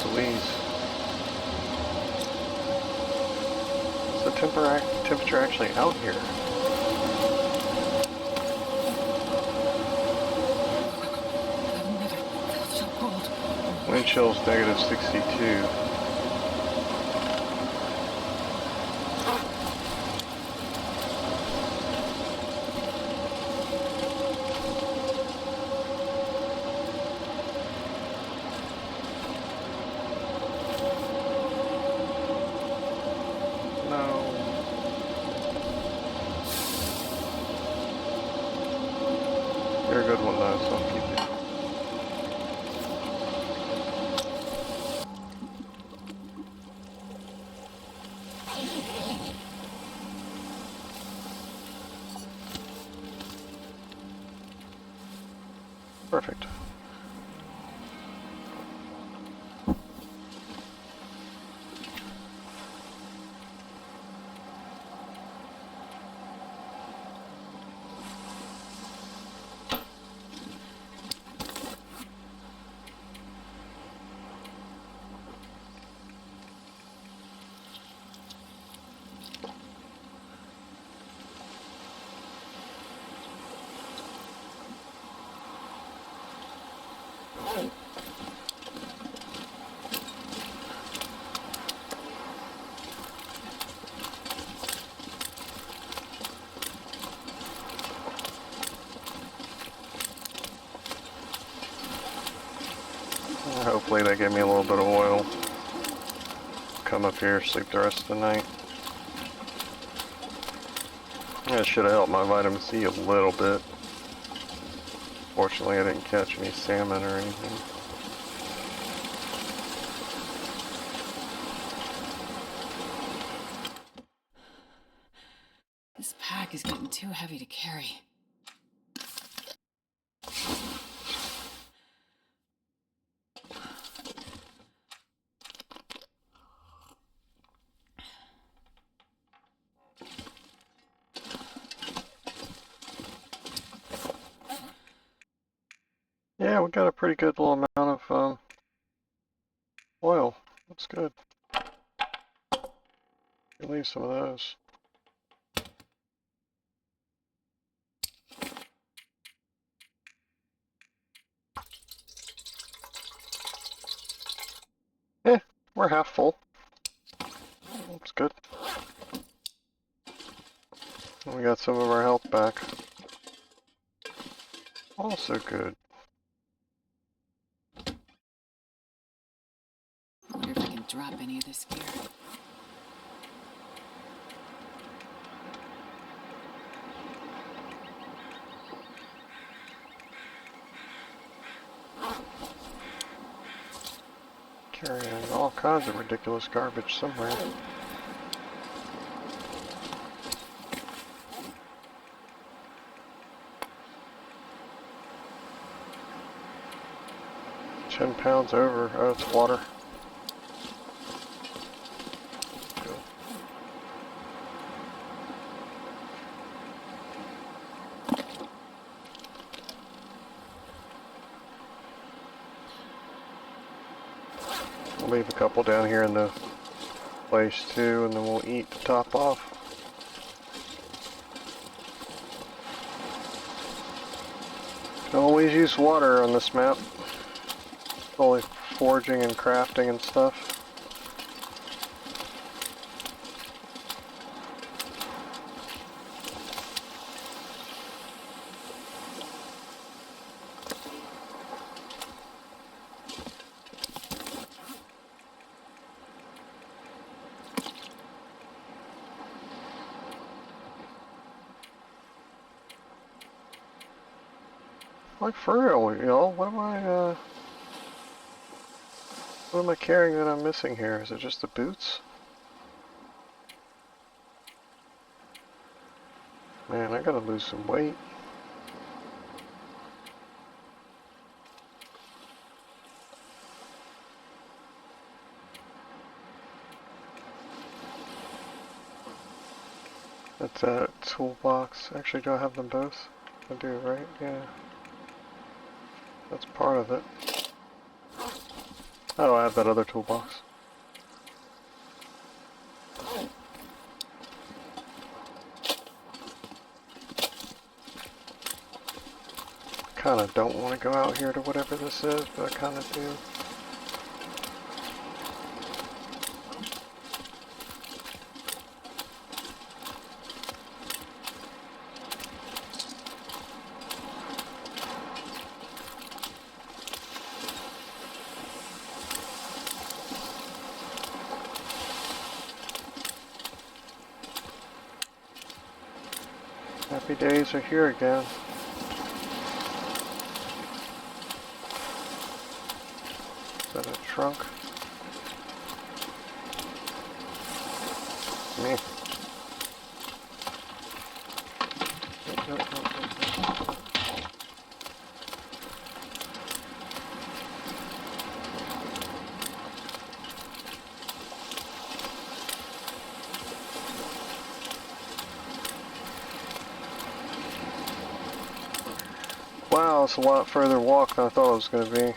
Louise. Is the temperature actually out here? Wind chill's negative 62. You're a good one though, so I'll keep it. Perfect. Hopefully they give me a little bit of oil. Come up here, sleep the rest of the night. That should have helped my vitamin C a little bit. Fortunately, I didn't catch any salmon or anything. This pack is getting too heavy to carry. Yeah, we got a pretty good little amount of oil. That's good. Leave some of those. Yeah, we're half full. That's good. And we got some of our health back. Also good. I wonder if I can drop any of this gear. Carrying all kinds of ridiculous garbage somewhere. £10 over. Oh, it's water. Cool. I'll leave a couple down here in the place too, and then we'll eat to top off. Can always use water on this map. Only foraging and crafting and stuff. Like for real, y'all, what am I carrying that I'm missing here? Is it just the boots? Man, I gotta lose some weight. That's a toolbox. Actually, do I have them both? I do, right? Yeah. That's part of it. Oh, I have that other toolbox. Kinda don't want to go out here to whatever this is, but I kinda do. Happy days are here again. Is that a trunk? Me. Nope. Wow, it's a lot further walk than I thought it was going to be.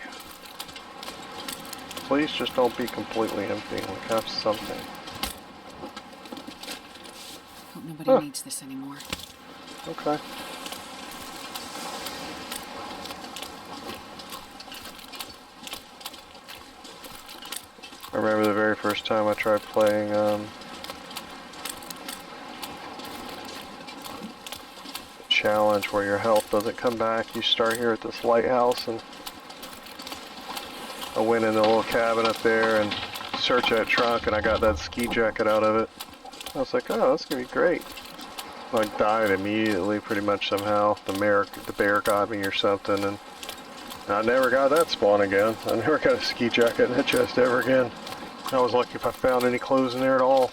Please just don't be completely empty. Like, have something. Hope nobody needs this anymore. Okay. I remember the very first time I tried playing, challenge where your health doesn't come back. You start here at this lighthouse, and I went in the little cabin up there and searched that trunk, and I got that ski jacket out of it. I was like, oh, that's gonna be great. I died immediately, pretty much somehow. The bear got me or something, and I never got that spawn again. I never got a ski jacket in that chest ever again. I was lucky if I found any clothes in there at all.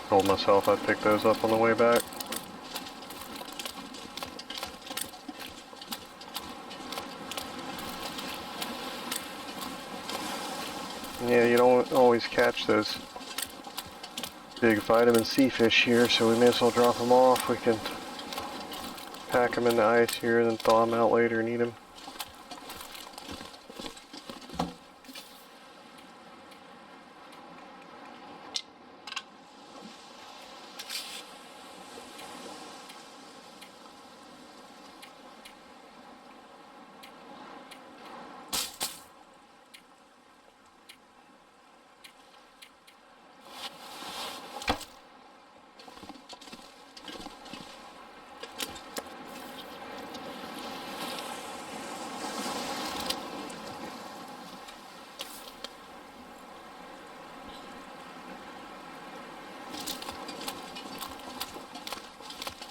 Told myself I'd pick those up on the way back. Yeah, you don't always catch those big vitamin C fish here, so we may as well drop them off. We can pack them in the ice here and then thaw them out later and eat them.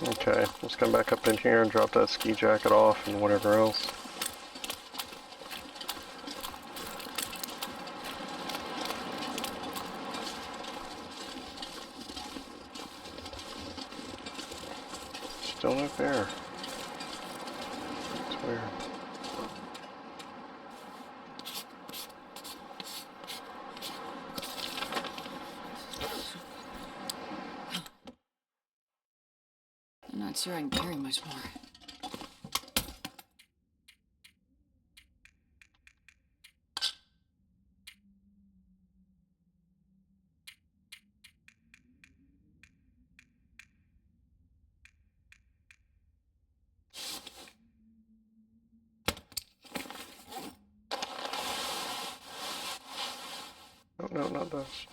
Okay, let's come back up in here and drop that ski jacket off and whatever else. Still no bear. It's weird. I'm not sure I can carry much more. Oh, no, not those.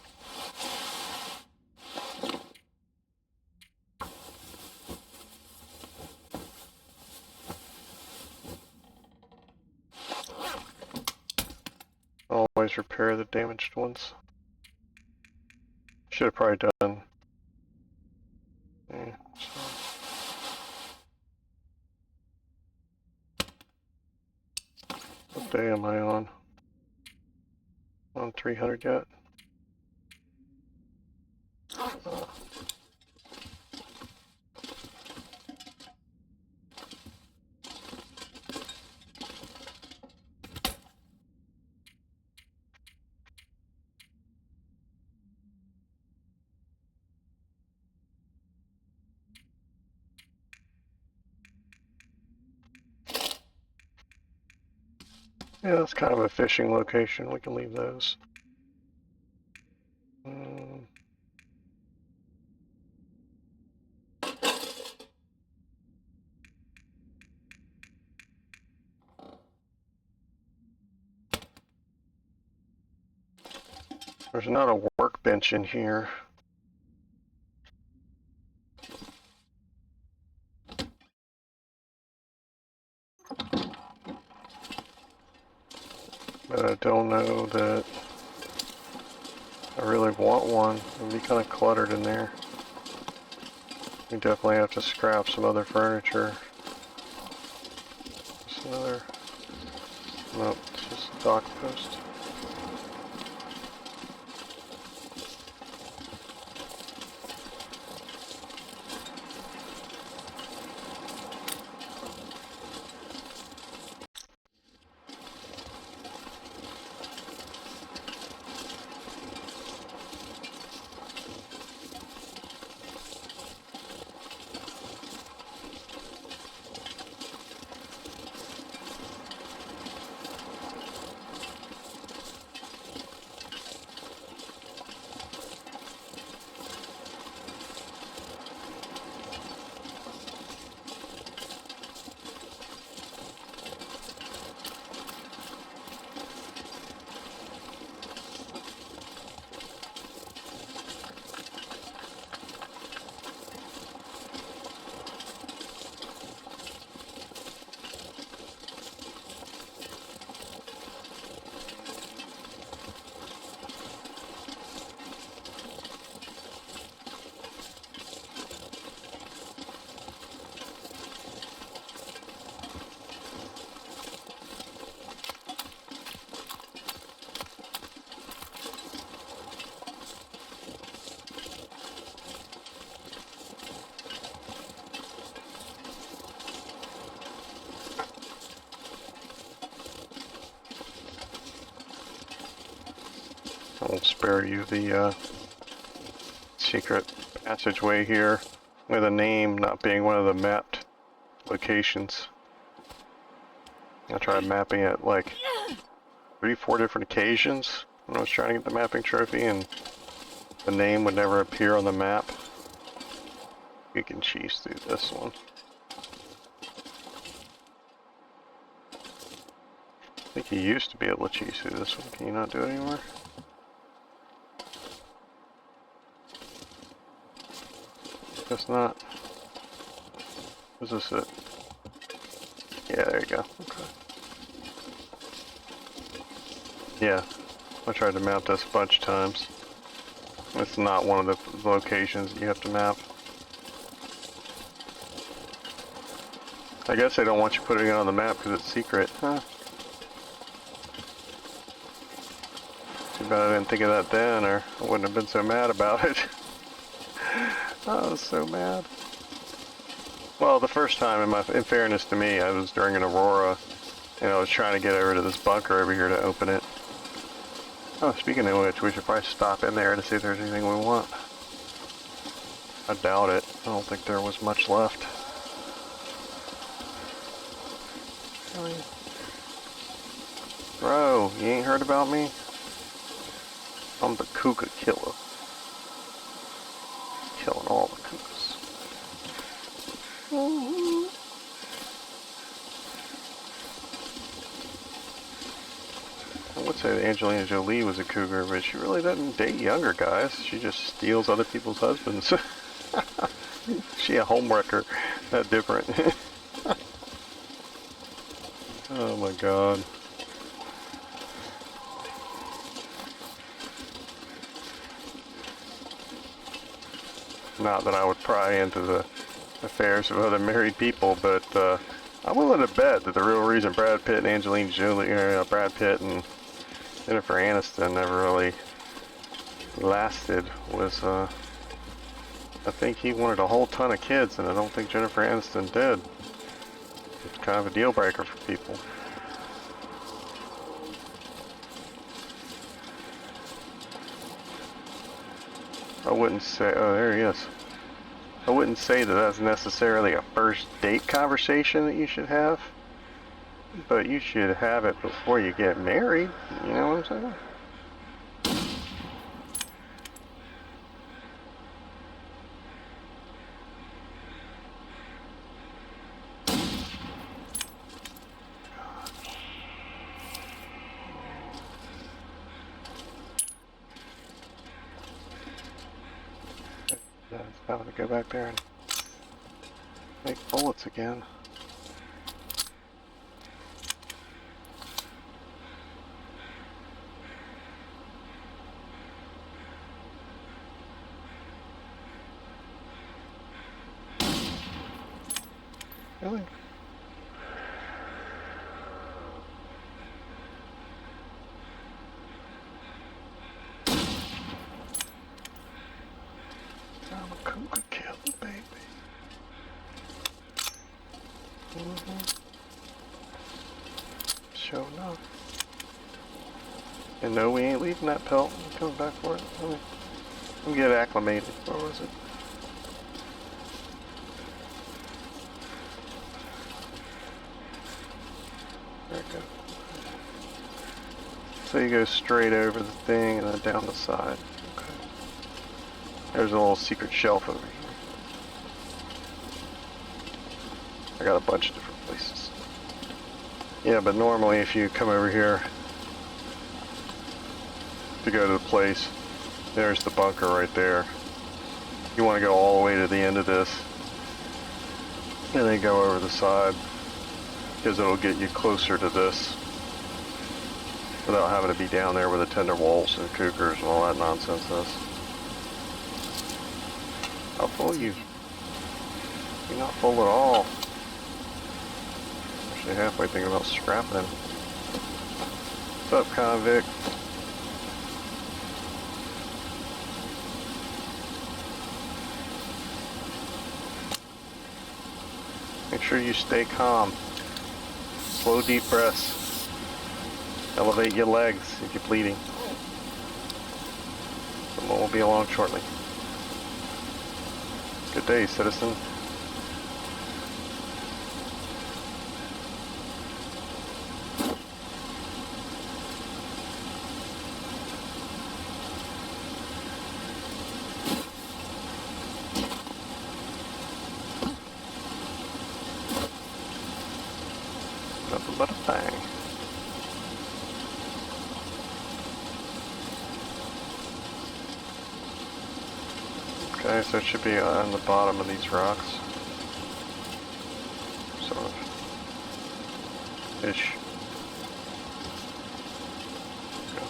Always repair the damaged ones. Should have probably done. Yeah, so. What day am I on? On 300 yet? Yeah, that's kind of a fishing location. We can leave those. Mm. There's not a workbench in here. But I don't know that I really want one. It'd be kind of cluttered in there. We definitely have to scrap some other furniture. Just another... Nope, it's just a dock post. I won't spare you the secret passageway here with a name not being one of the mapped locations. I tried mapping it like 3-4 different occasions when I was trying to get the mapping trophy, and the name would never appear on the map. You can cheese through this one. I think you used to be able to cheese through this one. Can you not do it anymore? Guess not. Is this it? Yeah, there you go. Okay. Yeah, I tried to map this a bunch of times. It's not one of the locations that you have to map. I guess they don't want you putting it on the map because it's secret. Huh. Too bad I didn't think of that then, or I wouldn't have been so mad about it. I was so mad. Well, the first time, in fairness to me, I was during an Aurora, and I was trying to get over to this bunker over here to open it. Oh, speaking of which, we should probably stop in there to see if there's anything we want. I doubt it. I don't think there was much left. Bro, you ain't heard about me? I'm the cougar killer. Killing all the cougars. I would say that Angelina Jolie was a cougar, but she really doesn't date younger guys. She just steals other people's husbands. She a homewrecker. That different. Oh my god. Not that I would pry into the affairs of other married people, but I'm willing to bet that the real reason Brad Pitt and Angelina Jolie, Brad Pitt and Jennifer Aniston never really lasted was, I think he wanted a whole ton of kids, and I don't think Jennifer Aniston did. It's kind of a deal breaker for people. I wouldn't say, oh, there he is. I wouldn't say that that's necessarily a first date conversation that you should have. But you should have it before you get married, you know what I'm saying? It's time to go back there and make bullets again. Really? I'm a cougar killer, baby. Sure enough. And no, we ain't leaving that pelt. I'm coming back for it. Let me get acclimated. Where was it? There it goes. So you go straight over the thing and then down the side. Okay. There's a little secret shelf over here. I got a bunch of different places. Yeah, but normally if you come over here to go to the place, there's the bunker right there. You want to go all the way to the end of this and then go over the side, because it'll get you closer to this without having to be down there where the tender wolves and cougars and all that nonsense is. How full are you? You're not full at all. Actually halfway thinking about scrapping. What's up, convict? Make sure you stay calm. Slow, deep breaths. Elevate your legs if you're bleeding. Someone will be along shortly. Good day, citizen. Nothing but a thing. Okay, so it should be on the bottom of these rocks. Sort of. Ish. Okay.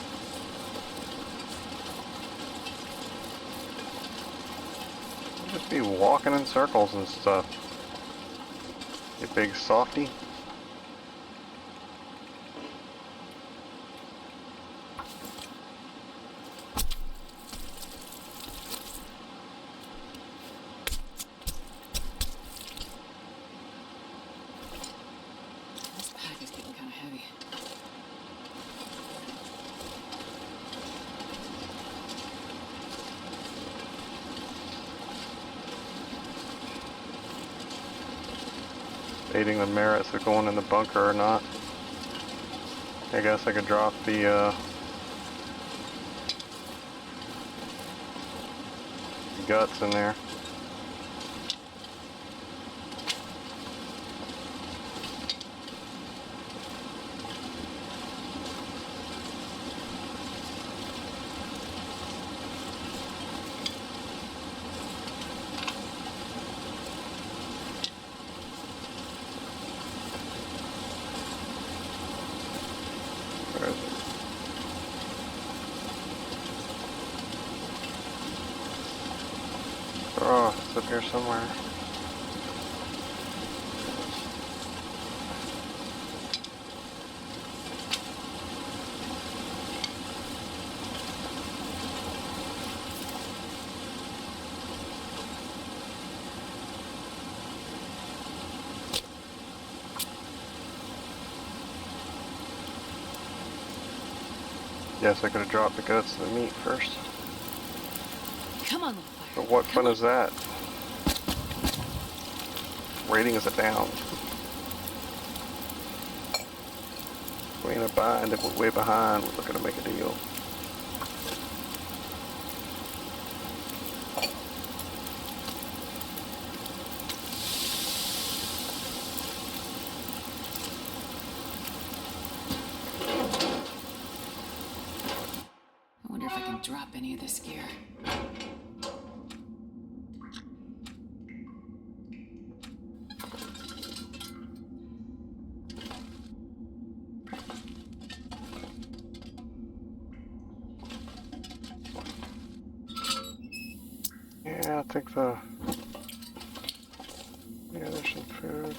Just be walking in circles and stuff. You big softy. Debating the merits of going in the bunker or not. I guess I could drop the guts in there. Where is it? Oh, it's up here somewhere. Yes, I could have dropped the guts of the meat first. Come on, little fire. But what fun is that? Rating is a down. We in a bind if we're way behind. We're looking to make a deal. I wonder if I can drop any of this gear. Yeah, I think yeah, there's some food.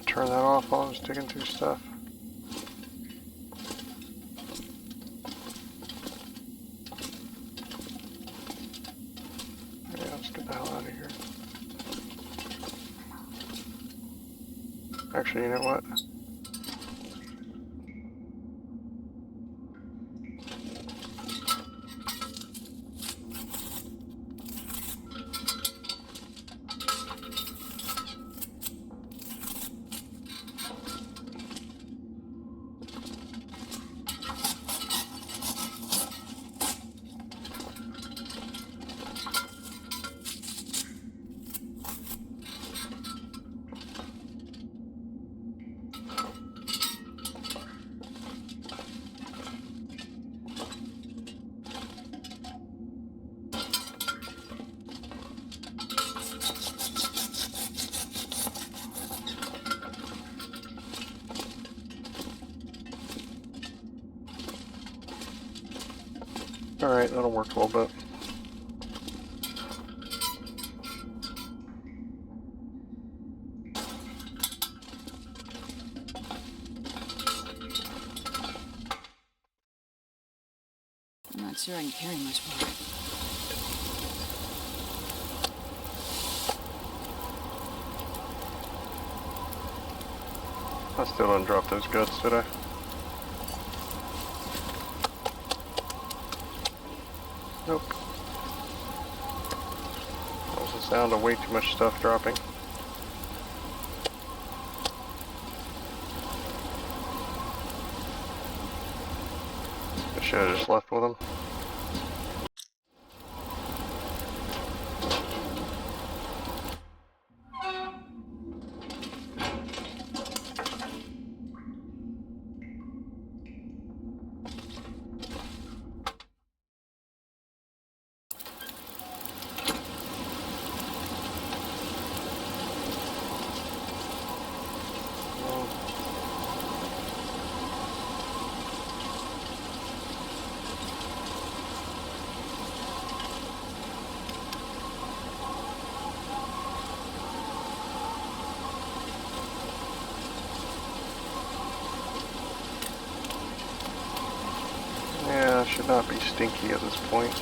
Turn that off while I was digging through stuff. Yeah, let's get the hell out of here. Actually, you know what? Alright, that'll work a little bit. I'm not sure I can carry much more. I still didn't drop those guts, did I? Nope. That was the sound of way too much stuff dropping. I should have just left with them. Yeah, should not be stinky at this point.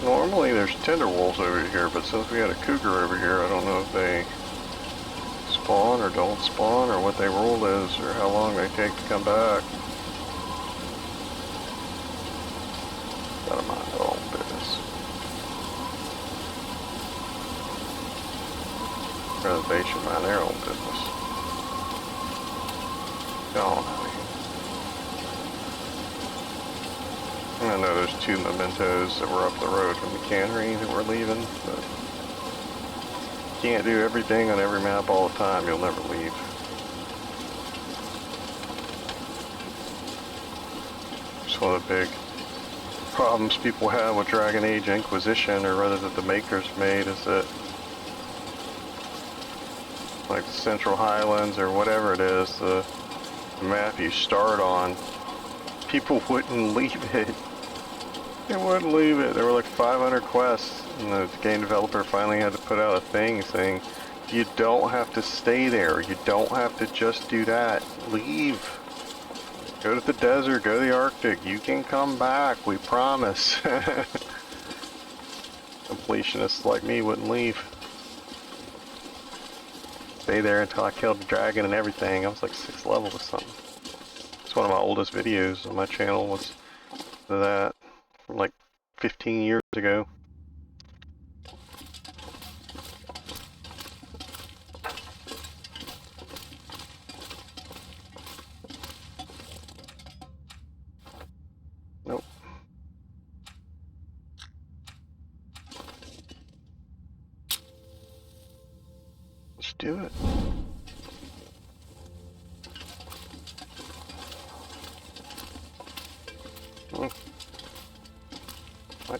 Normally there's tender wolves over here, but since we had a cougar over here, I don't know if they spawn or don't spawn, or what their rule is, or how long they take to come back. Gotta mind their own business. Rather they should mind their own business. Go on out of here. I know there's 2 mementos that were up the road from the cannery that we're leaving, but you can't do everything on every map all the time. You'll never leave. It's one of the big problems people have with Dragon Age Inquisition, or rather that the makers made, is that like the Central Highlands or whatever it is, the map you start on, people wouldn't leave it. They wouldn't leave it. There were like 500 quests, and the game developer finally had to put out a thing saying, you don't have to stay there. You don't have to just do that. Leave. Go to the desert, go to the Arctic. You can come back, we promise. Completionists like me wouldn't leave. Stay there until I killed the dragon and everything. I was like 6th level or something. It's one of my oldest videos on my channel was that from like 15 years ago. Nope. Let's do it. Oh. What?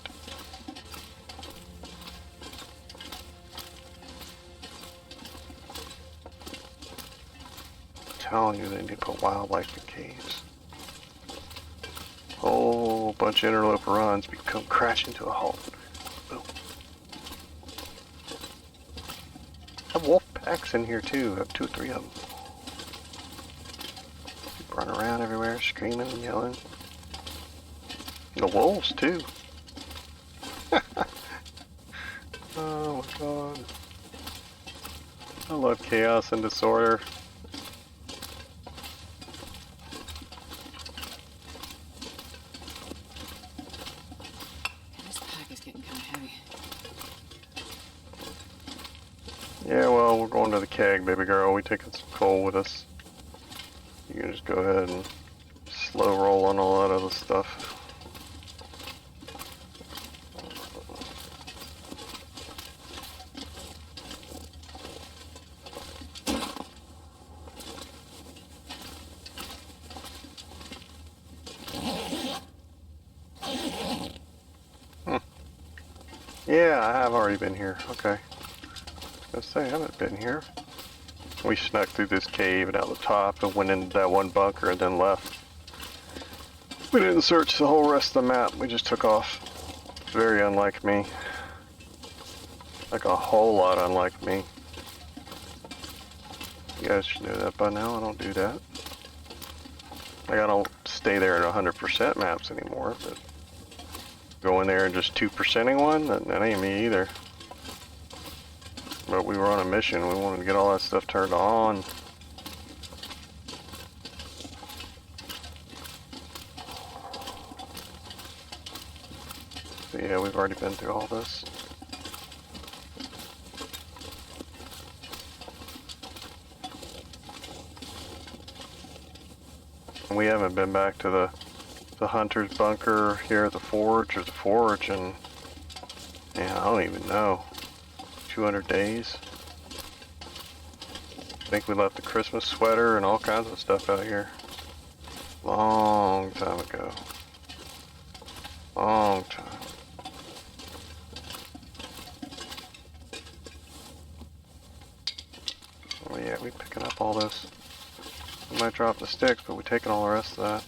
I'm telling you, they need to put wildlife in caves. Whole bunch of interloper runs become crashing to a halt. Boom. I have wolf packs in here too. I have 2 or 3 of them. People run around everywhere, screaming and yelling. The wolves too. Oh my god. I love chaos and disorder. This pack is getting kind of heavy. Yeah, well, we're going to the keg, baby girl. We taking some coal with us. You can just go ahead and slow roll on all that other stuff. Yeah, I have already been here. Okay. I was gonna say, I haven't been here. We snuck through this cave and out the top and went into that one bunker and then left. We didn't search the whole rest of the map. We just took off. Very unlike me. Like a whole lot unlike me. You guys should know that by now. I don't do that. Like, I don't stay there at 100% maps anymore, but go in there and just 2%ing one, that ain't me either. But we were on a mission. We wanted to get all that stuff turned on. So yeah, we've already been through all this. And we haven't been back to the hunter's bunker here at the forge, and yeah, I don't even know. 200 days. I think we left the Christmas sweater and all kinds of stuff out here. Long time ago. Long time. Oh yeah, we picking up all this. We might drop the sticks, but we're taking all the rest of that.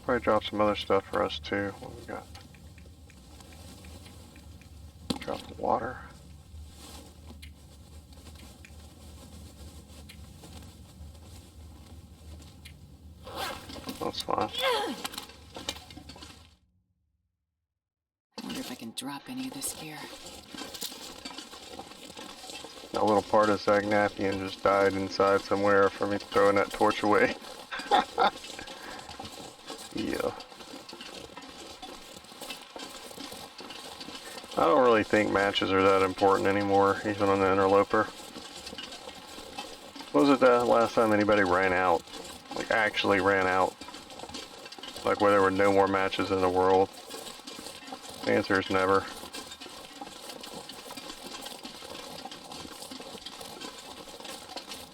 Probably drop some other stuff for us too. What we got? Drop the water. That's fine. I wonder if I can drop any of this gear. A little part of Zagnathian just died inside somewhere from me throwing that torch away. Yeah. I don't really think matches are that important anymore, even on the interloper. What was it the last time anybody ran out? Like, actually ran out? Like, where there were no more matches in the world? The answer is never.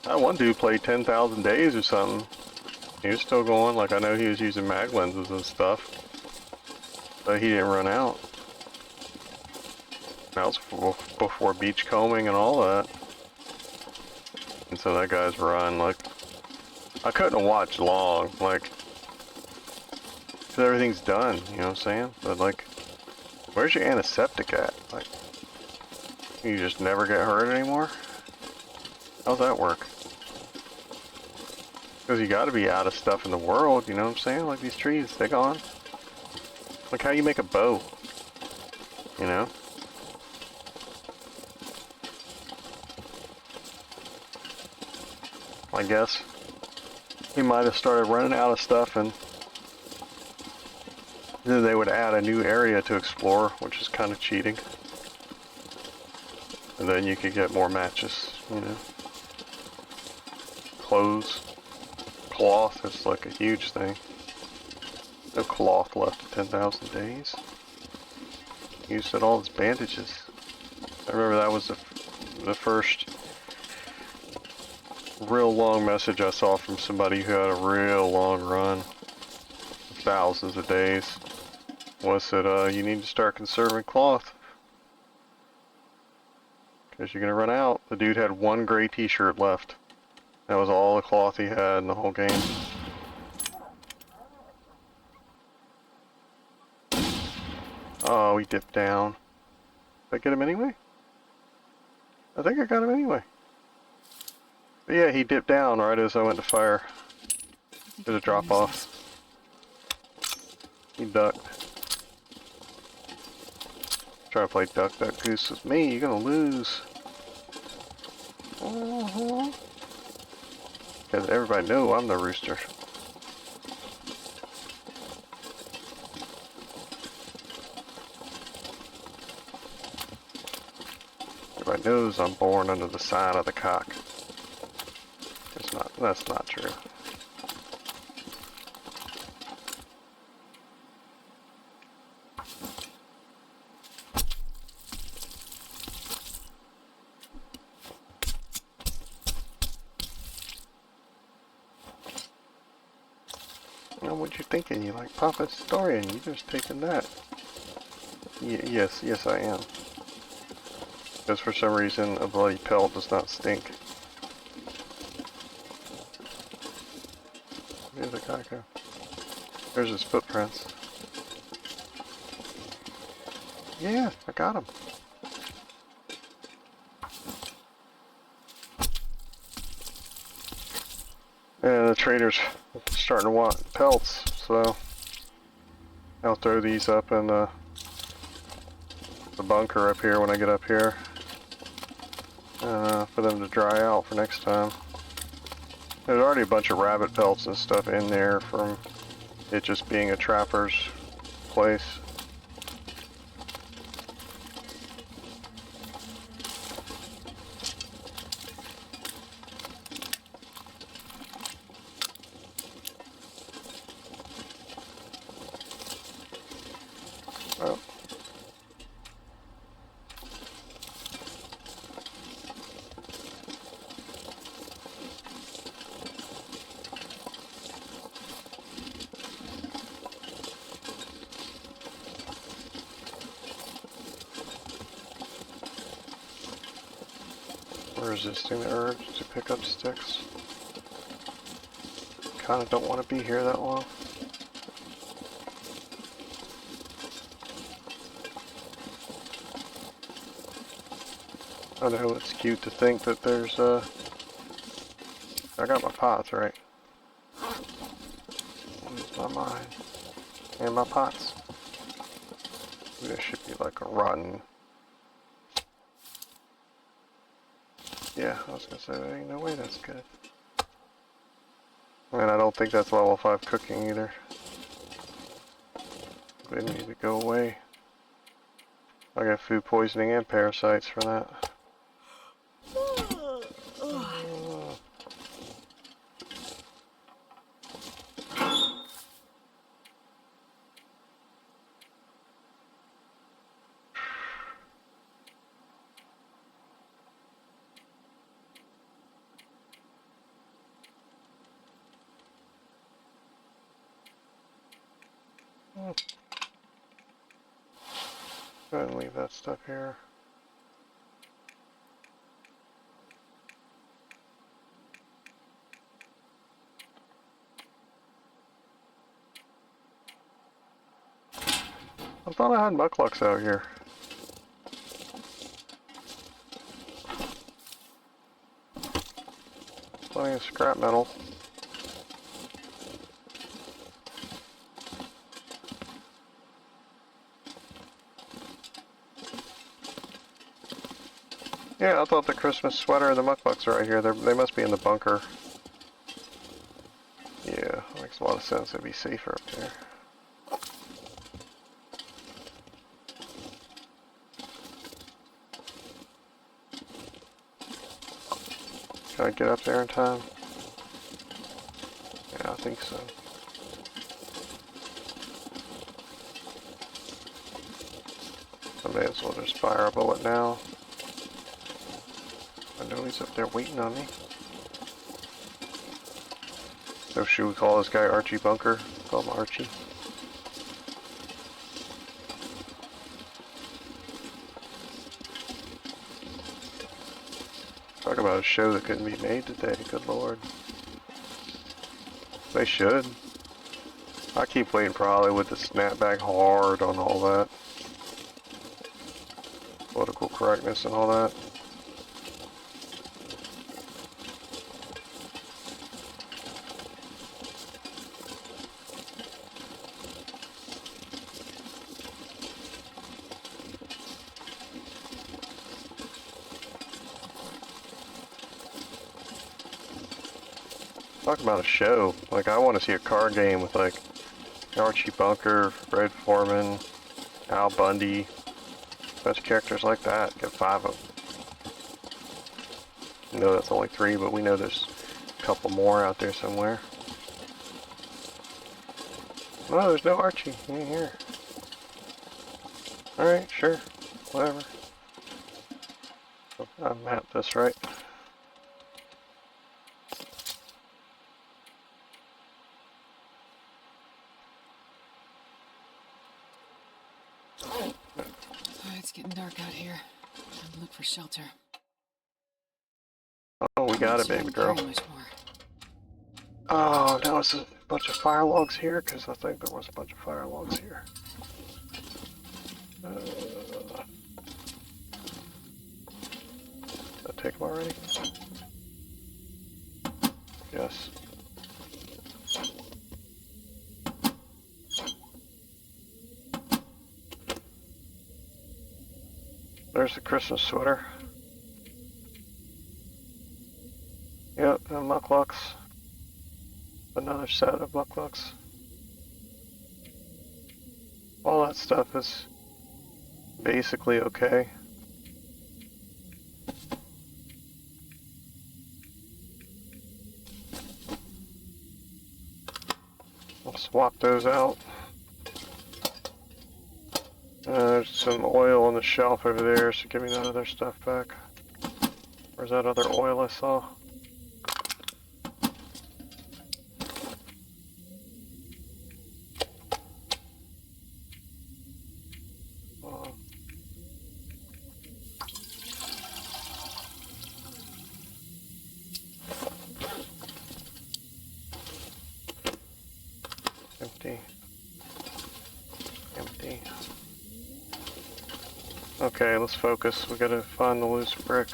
That one dude played 10,000 days or something. He was still going, like I know he was using mag lenses and stuff. But he didn't run out. That was before beach combing and all that. And so that guy's run, like, I couldn't have watched long, like, 'Cause everything's done, you know what I'm saying? But like, where's your antiseptic at? Like, you just never get hurt anymore? How's that work? Because you gotta be out of stuff in the world, you know what I'm saying? Like these trees, they gone. Like how you make a bow, you know? I guess he might have started running out of stuff, and then they would add a new area to explore, which is kind of cheating. And then you could get more matches, you know? Clothes. Cloth is like a huge thing. No cloth left at 10,000 days. Used it all as bandages. I remember that was the first real long message I saw from somebody who had a real long run, thousands of days, was that you need to start conserving cloth because you're gonna run out. The dude had one gray t-shirt left. That was all the cloth he had in the whole game. Oh, he dipped down. Did I get him anyway? I think I got him anyway. But yeah, he dipped down right as I went to fire. Did a drop off. He ducked. Try to play duck, duck, goose with me, you're gonna lose. Because everybody know I'm the rooster. Everybody knows I'm born under the sign of the cock. It's not, that's not true. Now what you thinking? You like Papa Historian, you just taking that. Yes, yes I am. Because for some reason a bloody pelt does not stink. Where's the guy go? There's his footprints. Yeah, I got him. And the trader's starting to want pelts, so I'll throw these up in the bunker up here when I get up here for them to dry out for next time. There's already a bunch of rabbit pelts and stuff in there from it just being a trapper's place. Oh. Resisting the urge to pick up sticks. Kinda don't want to be here that long. I know it's cute to think that there's I got my pots, right? Lose my mind. And my pots. There should be like a rotten. Yeah, I was gonna say, there ain't no way that's good. And I don't think that's level 5 cooking either. They need to go away. I got food poisoning and parasites for that. Go ahead and leave that stuff here. I thought I had mucklucks out here. Plenty of scrap metal. Yeah, I thought the Christmas sweater and the mucklucks are right here. They must be in the bunker. Yeah, makes a lot of sense. It'd be safer up there. Can I get up there in time? Yeah, I think so. I may as well just fire a bullet now. I know he's up there waiting on me. So should we call this guy Archie Bunker? Call him Archie. Talk about a show that couldn't be made today, good lord. They should. I keep waiting for Hollywood to snap back hard on all that. Political correctness and all that. Talk about a show. Like, I want to see a card game with, like, Archie Bunker, Fred Foreman, Al Bundy, a bunch of characters like that. Get 5 of them. No, that's only 3, but we know there's a couple more out there somewhere. Oh, there's no Archie. He ain't here. Alright, sure. Whatever. I mapped this right. It's getting dark out here. Time to look for shelter. Oh, we got it, baby girl. Oh, now it's a bunch of fire logs here, because I think there was a bunch of fire logs here. Did I take them already? Yes. There's the Christmas sweater. Yep, and mucklucks. Another set of mucklucks. All that stuff is basically okay. I'll swap those out. There's some oil on the shelf over there, so give me that other stuff back. Where's that other oil I saw? Empty. Empty. Okay, let's focus. We gotta find the loose brick.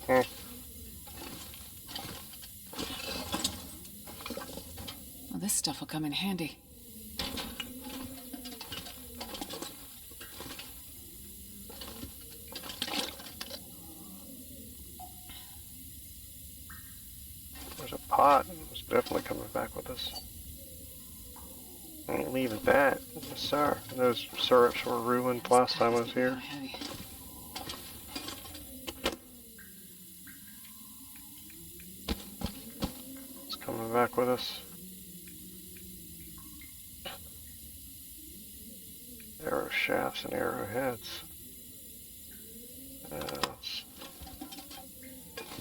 Hmm. Well, this stuff will come in handy. There's a pot. It's definitely coming back with us. I ain't leaving that. Yes, sir. Those syrups were ruined last time I was here. Heavy. It's coming back with us. Arrow shafts and arrowheads. It's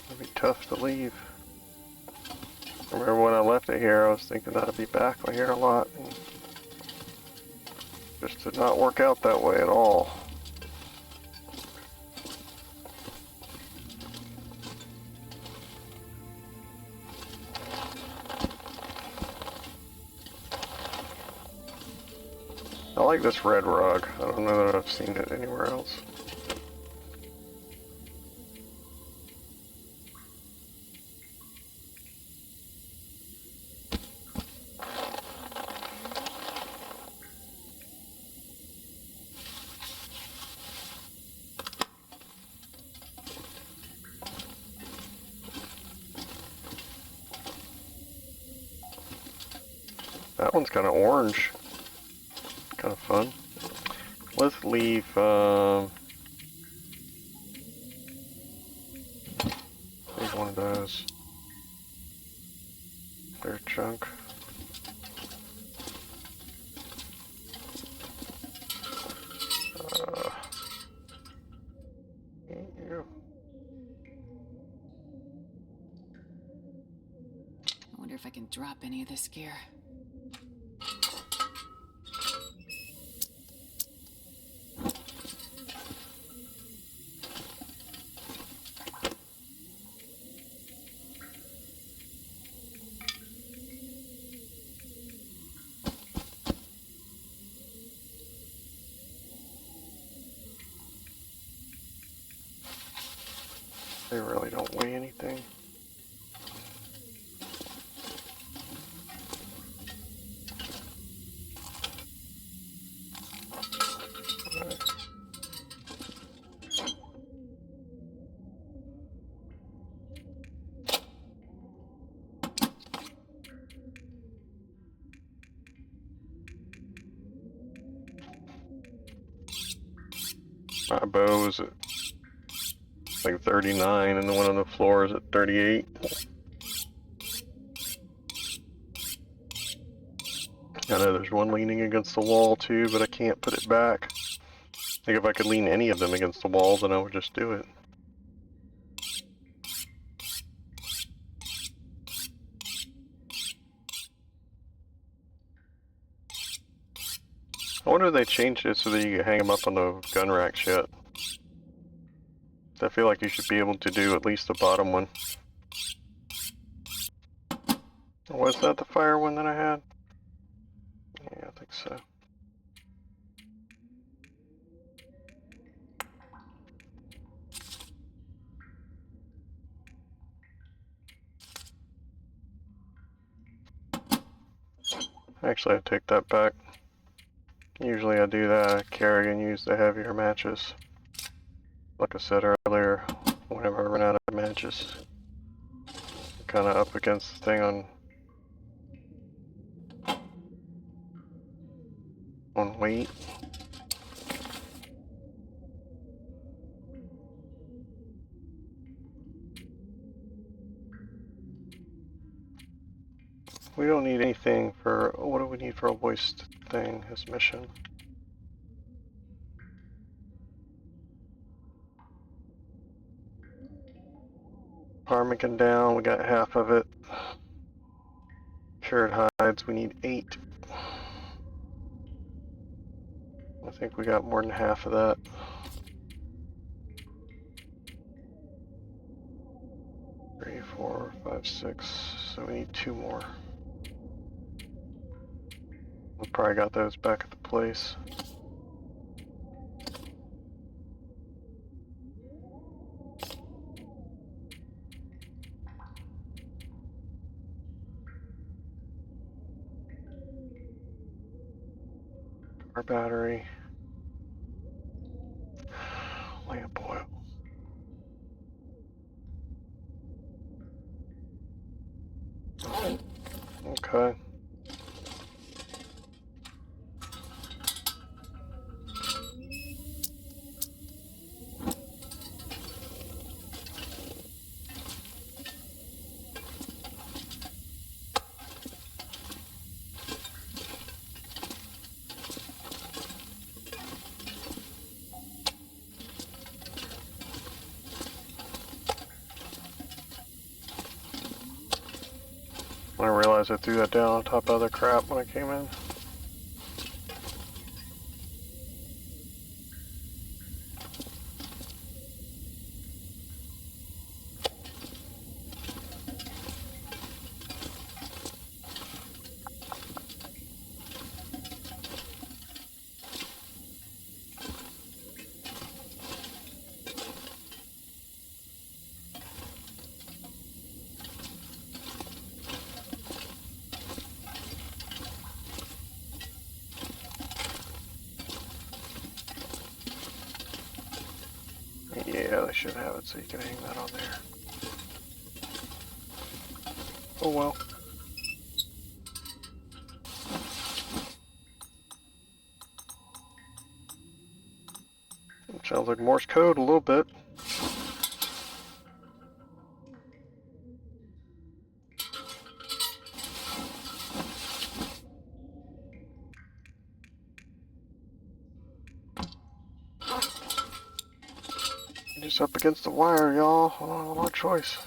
gonna be tough to leave. Remember when I left it here, I was thinking that I'd be back here a lot. And just did not work out that way at all. like this red rug. I don't know that I've seen it anywhere else. That one's kind of orange. Kind of fun. Let's leave, leave one of those. They're junk. Yeah. I wonder if I can drop any of this gear. They really don't weigh anything. My bow is at like 39 and the one on the floor is at 38. I know there's one leaning against the wall too, but I can't put it back. I think if I could lean any of them against the wall, then I would just do it. I wonder if they changed it so that you can hang them up on the gun racks yet. I feel like you should be able to do at least the bottom one. Was that the fire one that I had? Yeah, I think so. Actually, I take that back. Usually I do that. I carry and use the heavier matches. Like I said earlier, whenever I run out of matches, kind of up against the thing on weight. We don't need anything for, what do we need for a hoist thing, his mission? Ptarmigan down, we got half of it. Cured hides, we need 8. I think we got more than half of that. Three, 4, 5, 6, so we need 2 more. We probably got those back at the place. Our battery. Lamp oil. Okay. I realized I threw that down on top of other crap when I came in. should have it so you can hang that on there. Oh well. It sounds like Morse code a little bit. Just up against the wire, y'all. Oh, no choice.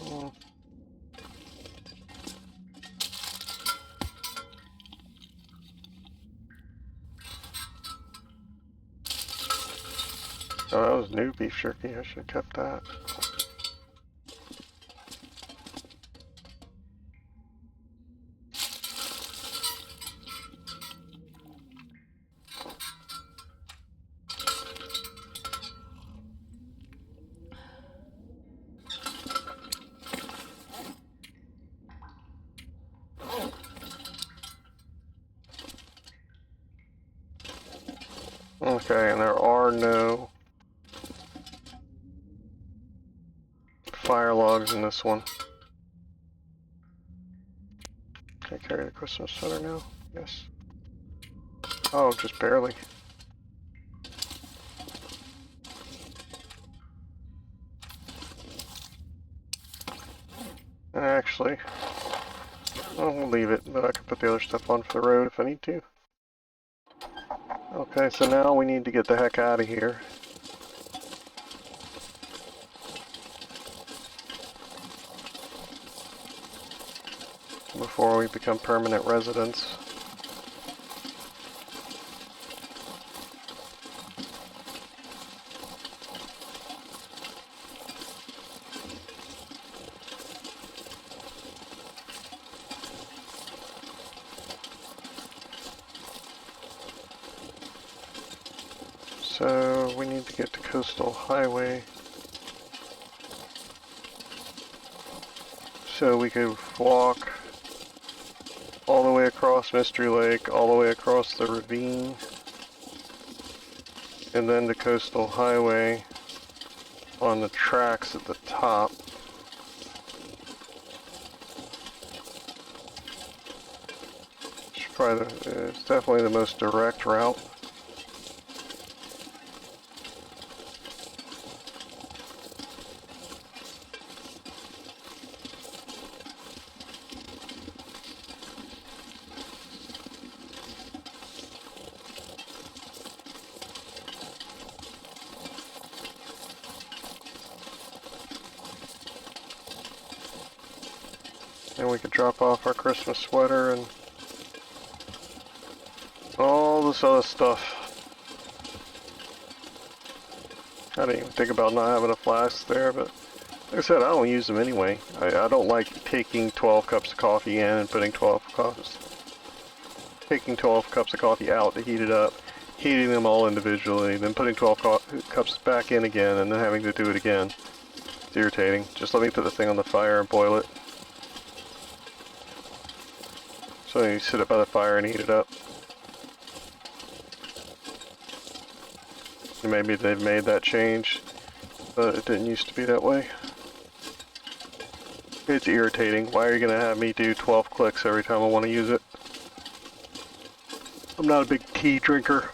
Oh. Oh, that was new beef jerky. I should have kept that. Okay, and there are no fire logs in this one. Can I carry the Christmas sweater now? Yes. Oh, just barely. Actually, we'll leave it, but I can put the other stuff on for the road if I need to. Okay, so now we need to get the heck out of here. Before we become permanent residents. So we need to get to Coastal Highway so we could walk all the way across Mystery Lake, all the way across the ravine, and then to Coastal Highway on the tracks at the top. It's definitely the most direct route. And we could drop off our Christmas sweater and all this other stuff. I didn't even think about not having a flask there, but like I said, I don't use them anyway. I don't like taking 12 cups of coffee in and putting 12 cups of coffee out to heat it up, heating them all individually, then putting 12 cups back in again, and then having to do it again. It's irritating. Just let me put the thing on the fire and boil it. So you sit it by the fire and heat it up. And maybe they've made that change, but it didn't used to be that way. It's irritating. Why are you going to have me do 12 clicks every time I want to use it? I'm not a big tea drinker.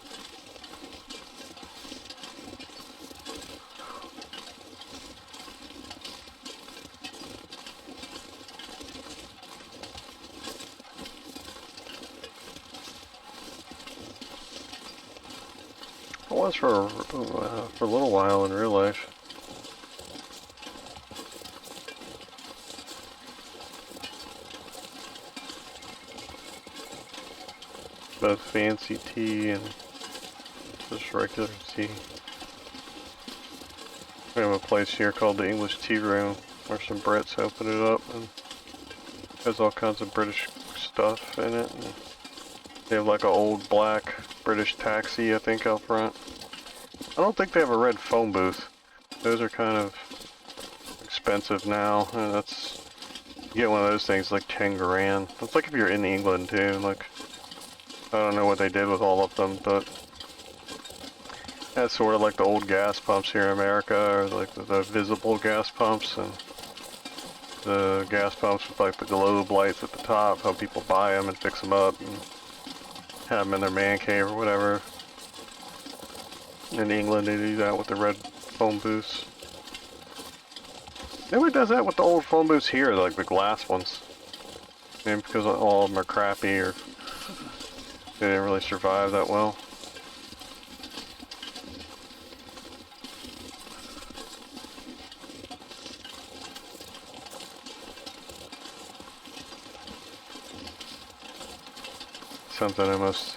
I was for a little while in real life. Both fancy tea and just regular tea. We have a place here called the English Tea Room where some Brits open it up and has all kinds of British stuff in it. And they have like an old black British taxi, I think, out front. I don't think they have a red phone booth. Those are kind of expensive now, and that's You get one of those things like 10 grand. It's like if you're in England too. Like, I don't know what they did with all of them, but that's sort of like the old gas pumps here in America, or like the visible gas pumps, and the gas pumps with like the globe lights at the top, how people buy them and fix them up and have them in their man cave or whatever. In England they do that with the red phone booths. Nobody does that with the old phone booths here, like the glass ones. Maybe because all of them are crappy or they didn't really survive that well. Something almost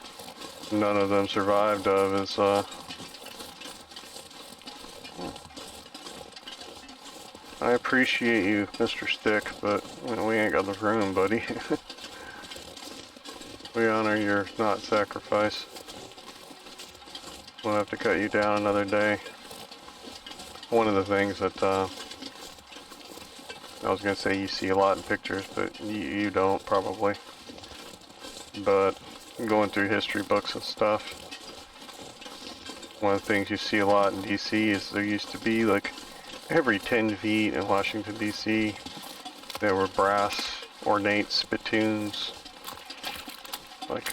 none of them survived of is, I appreciate you, Mr. Stick, but we ain't got the room, buddy. We honor your not sacrifice. We'll have to cut you down another day. One of the things that, I was gonna say you see a lot in pictures, but you don't, probably. But going through history books and stuff, one of the things you see a lot in DC is there used to be like every 10 feet in Washington DC there were brass ornate spittoons, like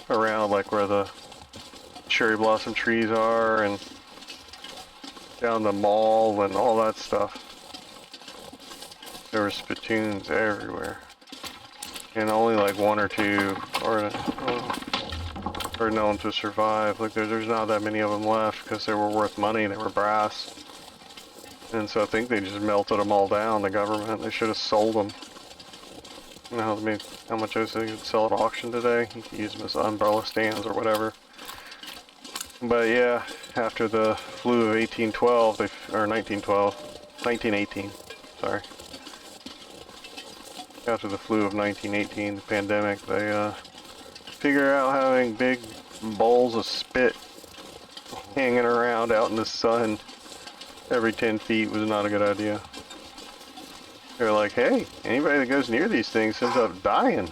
around like where the cherry blossom trees are and down the mall and all that stuff. There were spittoons everywhere, and only like one or two are known to survive. Like there's not that many of them left because they were worth money. They were brass, and so I think they just melted them all down. The government, they should have sold them. You know, I mean, how much I think you could sell at auction today? You could use them as umbrella stands or whatever. But yeah, after the flu of 1812, or 1918, sorry. After the flu of 1918, the pandemic, they figured out having big bowls of spit hanging around out in the sun every 10 feet was not a good idea. They're like, hey, anybody that goes near these things ends up dying.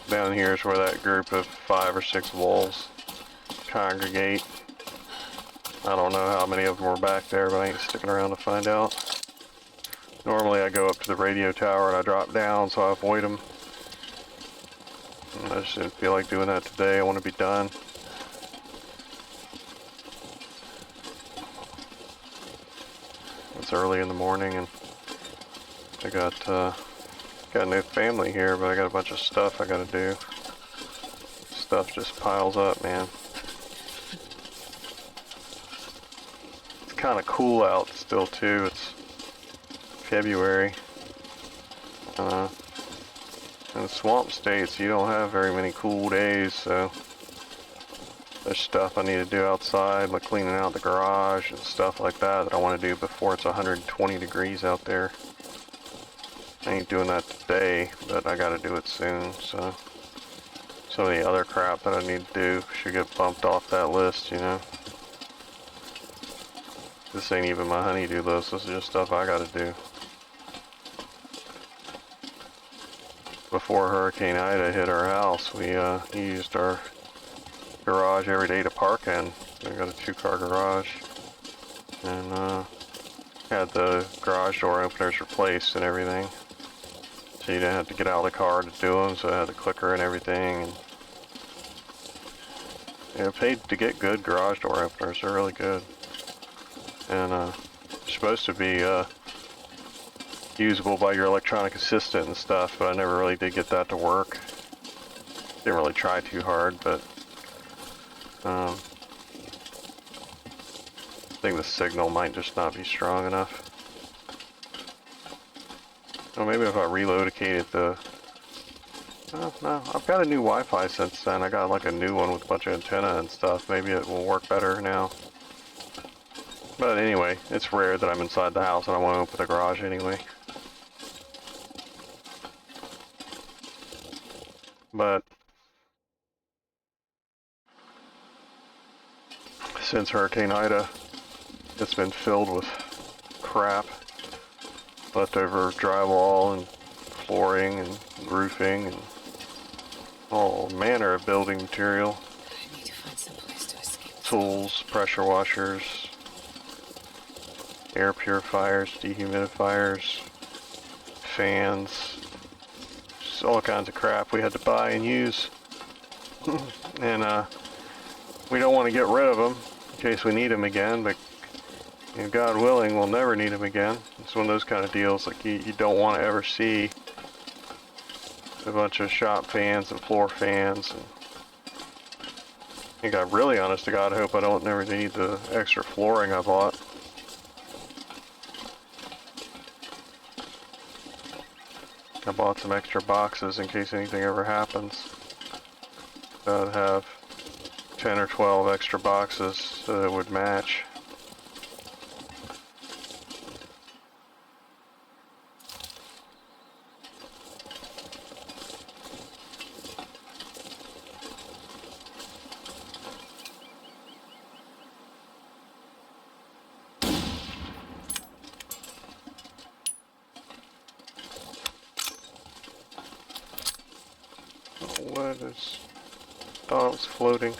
Down here is where that group of 5 or 6 wolves congregate. I don't know how many of them were back there, but I ain't sticking around to find out. Normally I go up to the radio tower and I drop down, so I avoid them. I just didn't feel like doing that today. I want to be done. It's early in the morning and I got a new family here, but I got a bunch of stuff I gotta do. Stuff just piles up, man. It's kind of cool out still too. It's February. In the swamp states, you don't have very many cool days, so there's stuff I need to do outside, like cleaning out the garage and stuff like that I want to do before it's 120 degrees out there. I ain't doing that today, but I gotta do it soon, so some of the other crap that I need to do should get bumped off that list, you know. This ain't even my honey-do list, this is just stuff I gotta do. Before Hurricane Ida hit our house, we used our garage every day to park in. We got a 2-car garage, and had the garage door openers replaced and everything. So you didn't have to get out of the car to do them, so I had the clicker and everything. And yeah, paid to get good garage door openers, they're really good. And they're supposed to be usable by your electronic assistant and stuff, but I never really did get that to work. Didn't really try too hard, but I think the signal might just not be strong enough. Or maybe if I relocated the... Oh, no, I've got a new Wi-Fi since then. I got like a new one with a bunch of antenna and stuff. Maybe it will work better now. But anyway, it's rare that I'm inside the house and I want to open the garage anyway. But since Hurricane Ida, it's been filled with crap, leftover drywall and flooring and roofing and all manner of building material. I need to find some place to escape. Tools, pressure washers, air purifiers, dehumidifiers, fans, just all kinds of crap we had to buy and use. And we don't want to get rid of them in case we need them again, but you know, God willing, we'll never need them again. It's one of those kind of deals, like you don't want to ever see a bunch of shop fans and floor fans. And I think I'm really honest to God, I hope I don't never need the extra flooring I bought. I bought some extra boxes in case anything ever happens. I'd have 10 or 12 extra boxes so that it would match. What is... Oh, it was floating.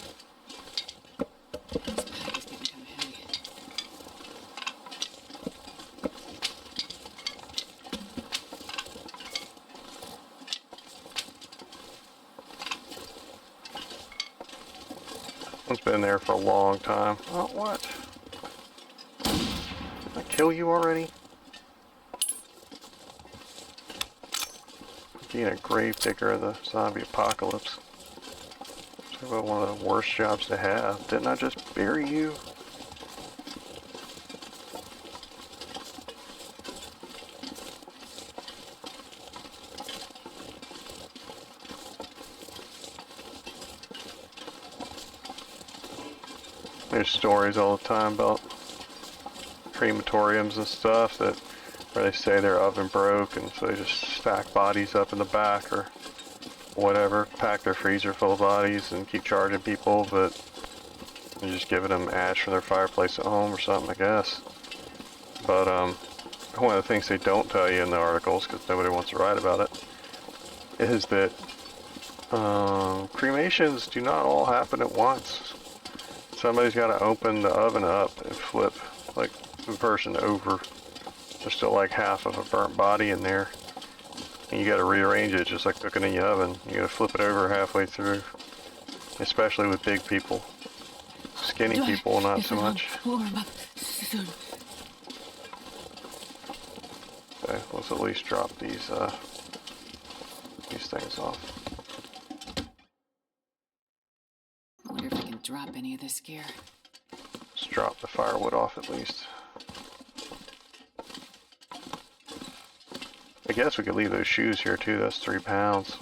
This pack is getting kind of heavy. It's been there for a long time. Oh, what? Did I kill you already? Being a grave digger of the zombie apocalypse. Talk about one of the worst jobs to have. Didn't I just bury you? There's stories all the time about crematoriums and stuff that where they say their oven broke and so they just stack bodies up in the back or whatever, pack their freezer full of bodies and keep charging people, but they're just giving them ash from their fireplace at home or something, I guess. But one of the things they don't tell you in the articles, because nobody wants to write about it, is that cremations do not all happen at once. Somebody's got to open the oven up and flip like the person over. There's still like half of a burnt body in there. And you got to rearrange it just like cooking in the oven. You got to flip it over halfway through. Especially with big people. Skinny people, not so much. Warm up soon. Okay, let's at least drop these things off. I wonder if I can drop any of this gear. Let's drop the firewood off at least. I guess we could leave those shoes here too, that's 3 pounds.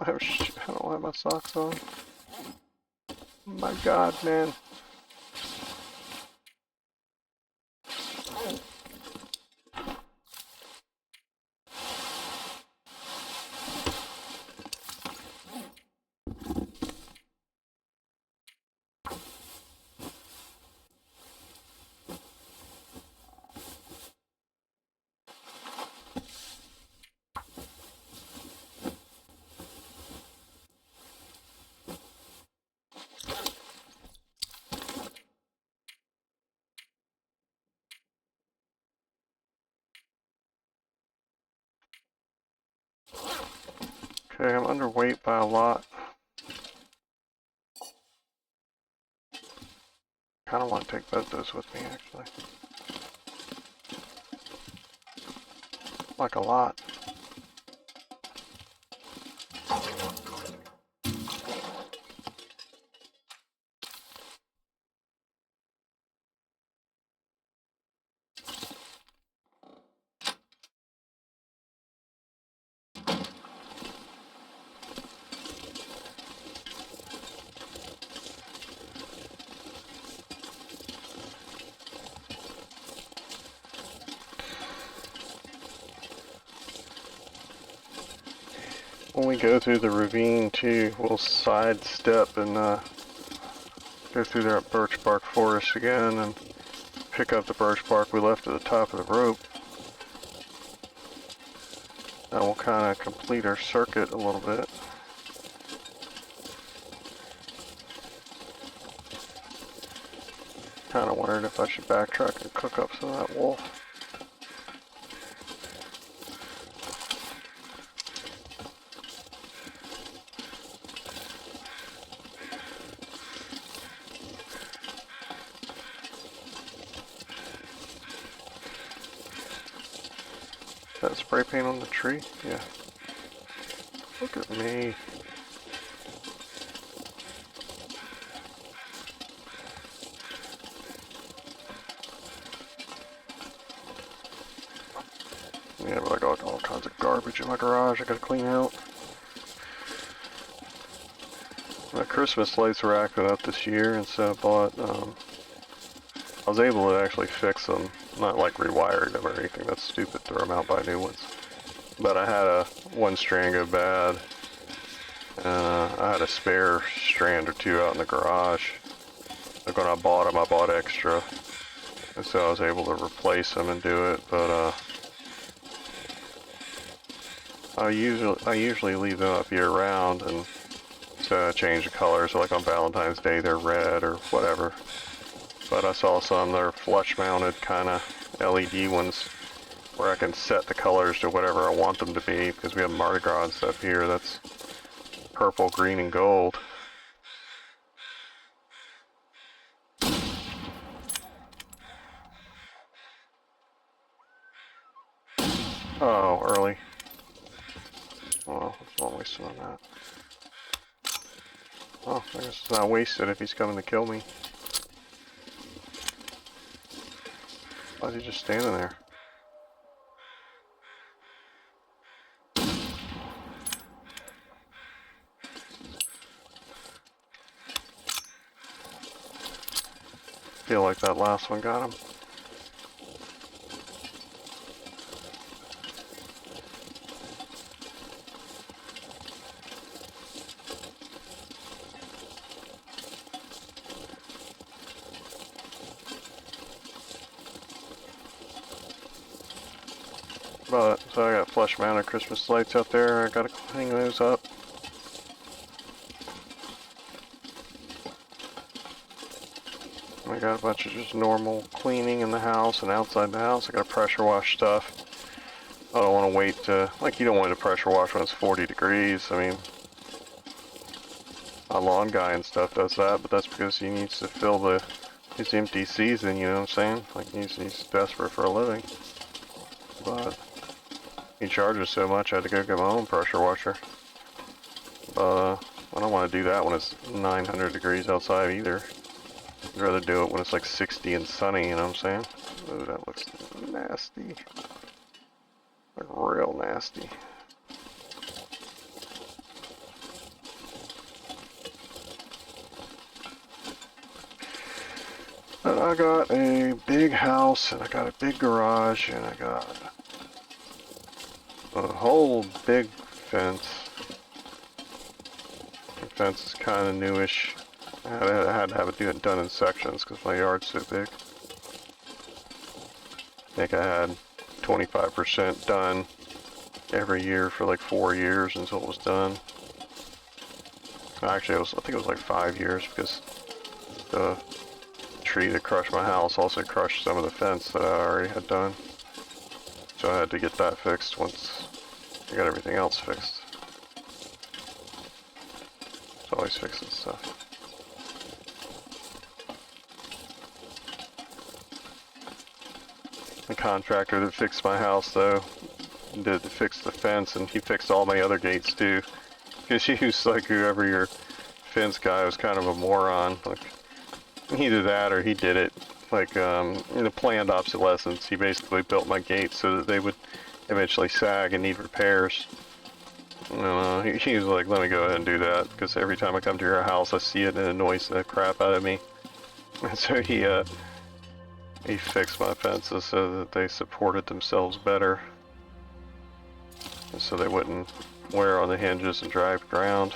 I don't have my socks on. My God, man. Okay, I'm underweight by a lot. kind of want to take both those with me, actually. Like a lot. When we go through the ravine too, we'll sidestep and go through that birch bark forest again and pick up the birch bark we left at the top of the rope. And we'll kind of complete our circuit a little bit. Kind of wondered if I should backtrack and cook up some of that wool. That spray paint on the tree? Yeah. Look at me. Yeah, but I got all kinds of garbage in my garage I gotta clean out. My Christmas lights were acting up this year, and so I bought, I was able to actually fix them. Not like rewiring them or anything, that's stupid, throw them out, buy new ones. But I had a one strand go bad, and I had a spare strand or two out in the garage. Like when I bought them, I bought extra, and so I was able to replace them and do it, but I usually leave them up year round, and so I change the color, so like on Valentine's Day they're red or whatever. But I saw some that are flush mounted kind of LED ones where I can set the colors to whatever I want them to be, because we have Mardi Gras and stuff here that's purple, green, and gold. Oh, early. Well, it's not wasted on that. Oh, I guess it's not wasted if he's coming to kill me. Why is he just standing there? Feel like that last one got him. But, so I got flush mounted Christmas lights out there, I gotta hang those up. I got a bunch of just normal cleaning in the house and outside the house. I gotta pressure wash stuff. I don't want to wait to, like, you don't want to pressure wash when it's 40 degrees. I mean, a lawn guy and stuff does that, but that's because he needs to fill his empty season, you know what I'm saying? Like, he's desperate for a living. But he charges so much, I had to go get my own pressure washer. But I don't want to do that when it's 900 degrees outside either. I'd rather do it when it's like 60 and sunny, you know what I'm saying? Ooh, that looks nasty. Like real nasty. But I got a big house, and I got a big garage, and I got a whole big fence. The fence is kind of newish. I had to have it done in sections because my yard's so big. I think I had 25% done every year for like 4 years until it was done. Actually, I think it was like 5 years because the tree that crushed my house also crushed some of the fence that I already had done. So I had to get that fixed once I got everything else fixed. It's always fixing stuff. The contractor that fixed my house, though, did fix the fence, and he fixed all my other gates, too. Because he was like, whoever your fence guy was kind of a moron. Like, either that or he did it. Like, in a planned obsolescence, he basically built my gates so that they would eventually sag and need repairs. He was like, let me go ahead and do that, because every time I come to your house, I see it and it annoys the crap out of me. And so he fixed my fences so that they supported themselves better, and so they wouldn't wear on the hinges and drive ground.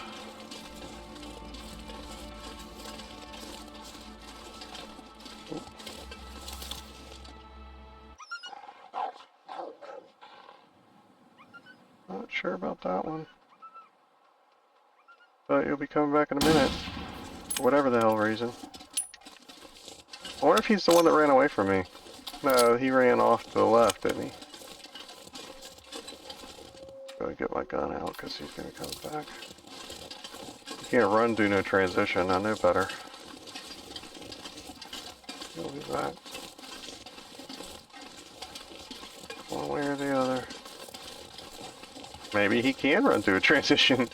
Not sure about that one, but you'll be coming back in a minute, for whatever the hell reason. I wonder if he's the one that ran away from me. No, he ran off to the left, didn't he? Gotta get my gun out because he's gonna come back. You can't run, do no transition. I know better. He'll be back. One way or the other. Maybe he can run through a transition.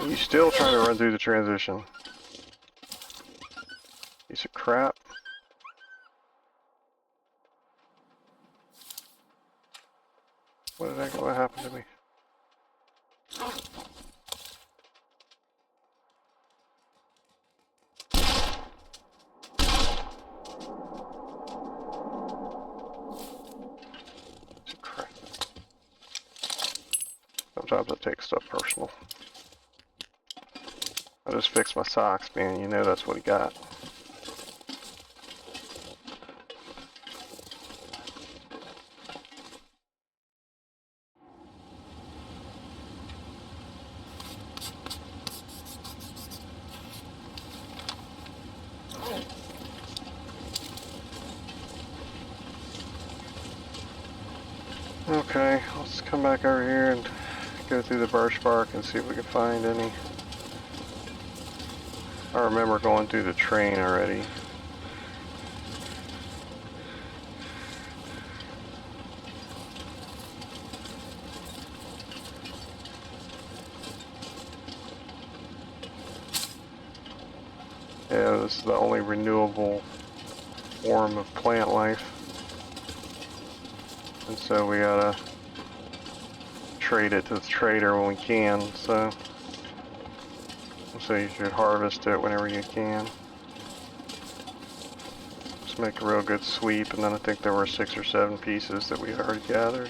He's still trying to run through the transition. Piece of crap. What happened to me? Piece of crap. Sometimes I take stuff personal. I just fixed my socks, man. You know that's what he got. Okay, let's come back over here and go through the birch bark and see if we can find any. I remember going through the train already. Yeah, this is the only renewable form of plant life. And so we gotta trade it to the trader when we can, so you should harvest it whenever you can. Just make a real good sweep, and then I think there were 6 or 7 pieces that we had already gathered.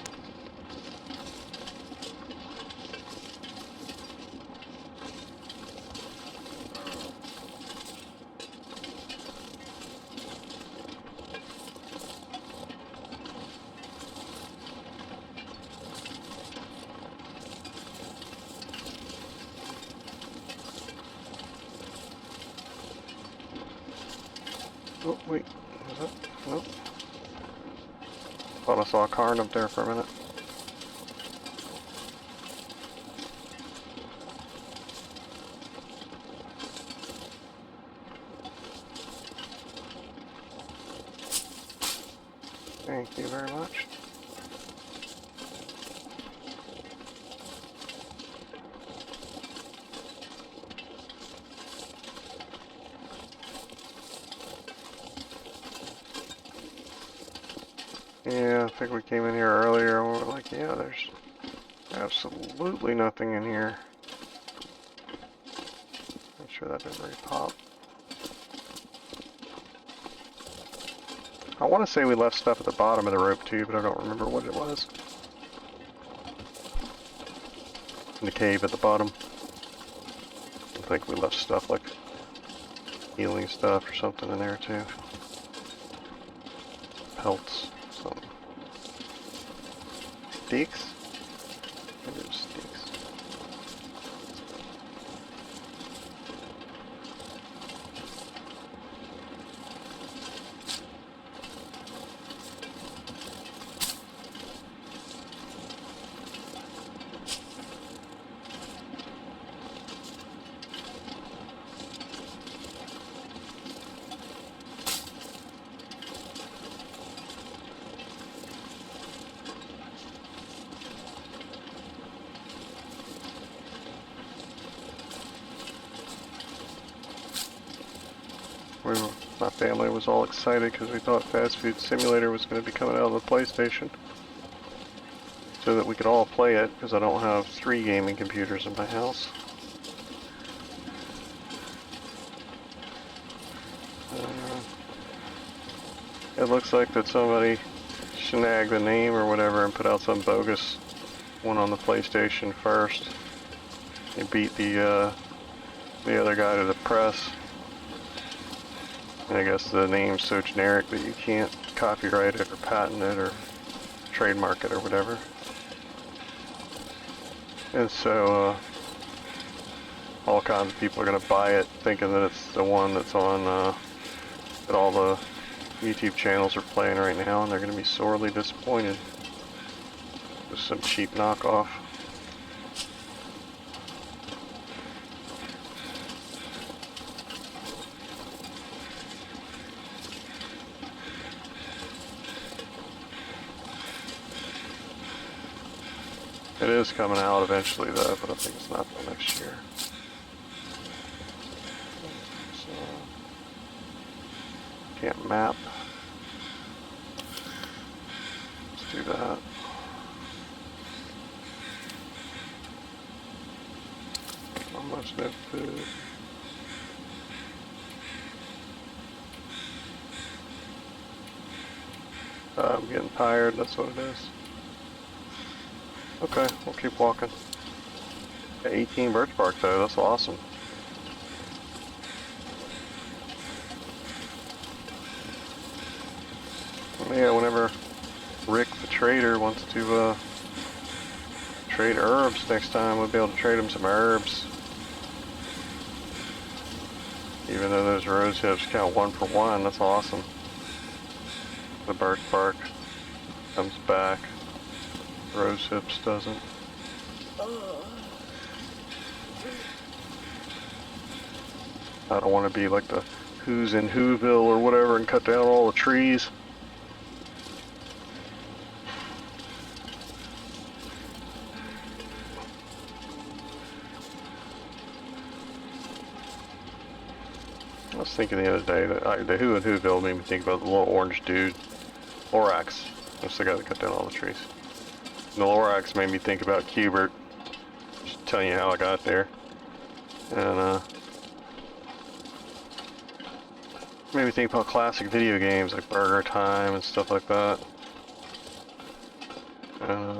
Oh, wait, was that? Nope. Thought I saw a car up there for a minute. Thank you very much. Yeah, I think we came in here earlier and we were like, yeah, there's absolutely nothing in here. Make sure that didn't repop. I want to say we left stuff at the bottom of the rope too, but I don't remember what it was. In the cave at the bottom. I think we left stuff like healing stuff or something in there too. Pelts. Something. Sticks? Maybe it was sticks. My family was all excited because we thought Fast Food Simulator was going to be coming out on the PlayStation. So that we could all play it, because I don't have 3 gaming computers in my house. It looks like that somebody snagged the name or whatever and put out some bogus one on the PlayStation first. He beat the other guy to the press. And I guess the name's so generic that you can't copyright it or patent it or trademark it or whatever. And so, all kinds of people are going to buy it thinking that it's the one that's on, that all the YouTube channels are playing right now, and they're going to be sorely disappointed with some cheap knockoff. It is coming out eventually though, but I think it's not till next year. So, can't map. Let's do that. Almost no food. I'm getting tired, that's what it is. Okay, we'll keep walking. Got 18 birch bark though, that's awesome. Yeah, whenever Rick the trader wants to trade herbs next time, we'll be able to trade him some herbs. Even though those rose hips count 1 for 1, that's awesome. The birch bark comes back. Rose hips doesn't. I don't want to be like the Who's in Whoville or whatever and cut down all the trees. I was thinking the other day that the Who in Whoville made me think about the little orange dude, Lorax. That's the guy that cut down all the trees. The Lorax made me think about Cubert. Just telling you how I got there. And made me think about classic video games like Burger Time and stuff like that. I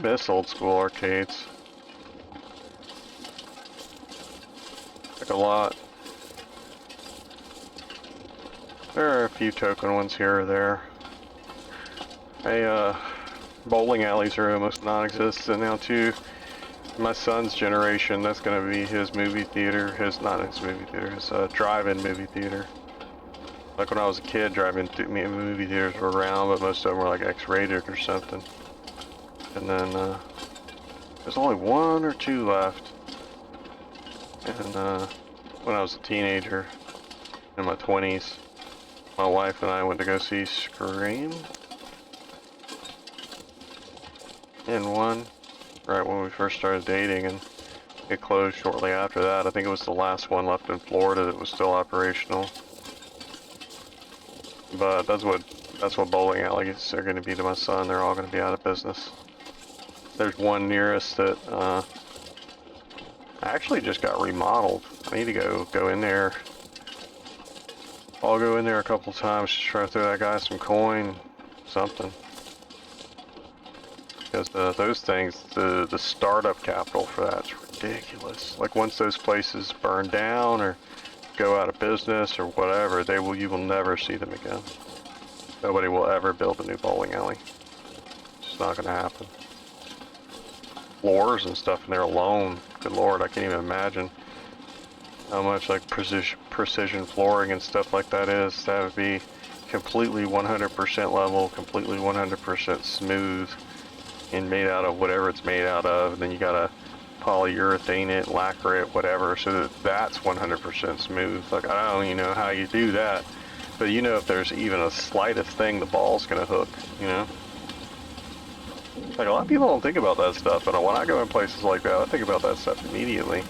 miss old school arcades. Like a lot. There are a few token ones here or there. Bowling alleys are almost non-existent now too. My son's generation, that's going to be his movie theater. Not his movie theater, his drive-in movie theater. Like when I was a kid, drive-in movie theaters were around, but most of them were like X-rated or something. And then there's only 1 or 2 left. And when I was a teenager, in my 20s, my wife and I went to go see Scream in one, right when we first started dating, and it closed shortly after that. I think it was the last one left in Florida that was still operational. But that's what bowling alleys are going to be to my son. They're all going to be out of business. There's one nearest that actually just got remodeled. I need to go in there. I'll go in there a couple times to try to throw that guy some coin, something. Because those things, the startup capital for that's ridiculous. Like once those places burn down or go out of business or whatever, you will never see them again. Nobody will ever build a new bowling alley. It's just not going to happen. Floors and stuff in there alone, good lord, I can't even imagine how much like precision flooring and stuff like that is. That would be completely 100% level, completely 100% smooth, and made out of whatever it's made out of. And then you gotta polyurethane it, lacquer it, whatever, so that that's 100% smooth. Like I don't even know how you do that, but you know if there's even a slightest thing, the ball's gonna hook, you know? Like a lot of people don't think about that stuff, but when I go in places like that, I think about that stuff immediately.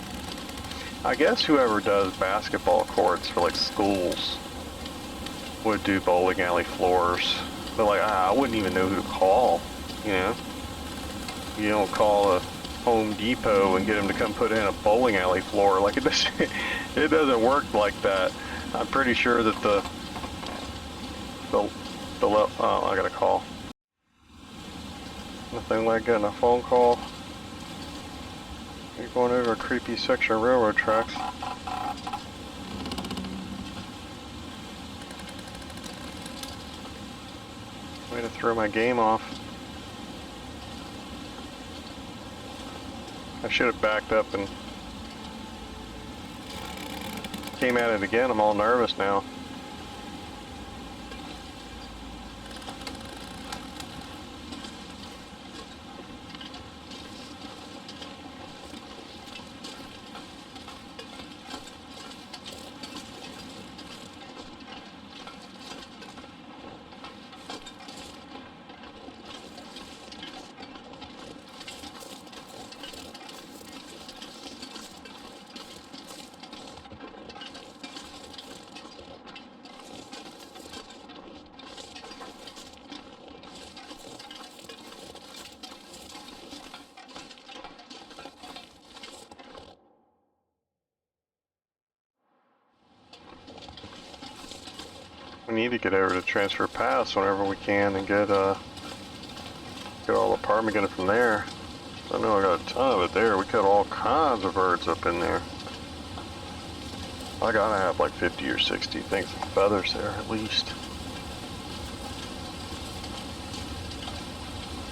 I guess whoever does basketball courts for like schools would do bowling alley floors. But like, I wouldn't even know who to call, you know? You don't call a Home Depot and get them to come put in a bowling alley floor. Like, it doesn't work like that. I'm pretty sure that oh, I got a call. Nothing like getting a phone call. You're going over a creepy section of railroad tracks. Way to throw my game off. I should have backed up and came at it again. I'm all nervous now. We need to get over to Transfer Pass whenever we can and get all the ptarmigan from there. I know I got a ton of it there. We got all kinds of birds up in there. I gotta have like 50 or 60 things of feathers there at least.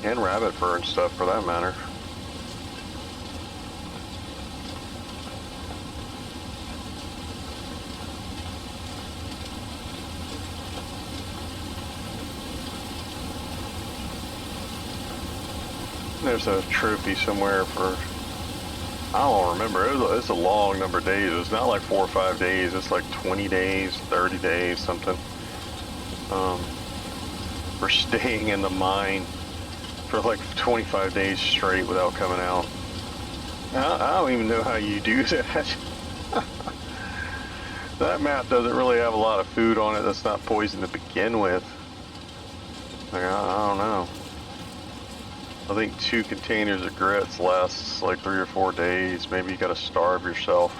And rabbit fur and stuff for that matter. There's a trophy somewhere for, I don't remember, it's a long number of days. It's not like 4 or 5 days, it's like 20 days, 30 days, something. For staying in the mine for like 25 days straight without coming out. I don't even know how you do that. That map doesn't really have a lot of food on it that's not poison to begin with. Like, I don't know. I think 2 containers of grits lasts like 3 or 4 days. Maybe you gotta starve yourself.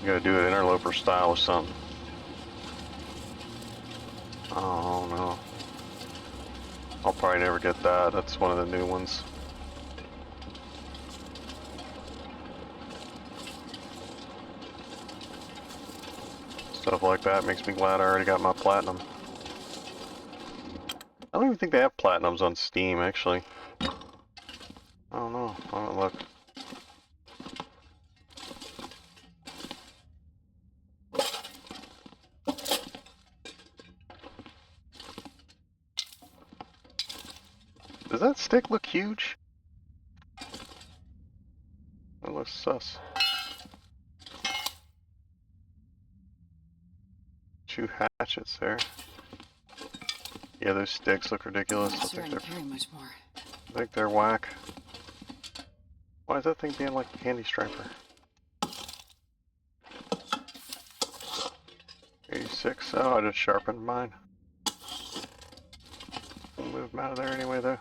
You gotta do it interloper style or something. I don't know. I'll probably never get that. That's one of the new ones. Stuff like that makes me glad I already got my platinum. I don't even think they have platinums on Steam, actually. I don't know. I haven't looked. Does that stick look huge? That looks sus. 2 hatchets there. Yeah, those sticks look ridiculous. I'm not sure I can carry much more. I think they're whack. Why is that thing being like a candy striper? 86. Oh, I just sharpened mine. We'll move them out of there anyway, though.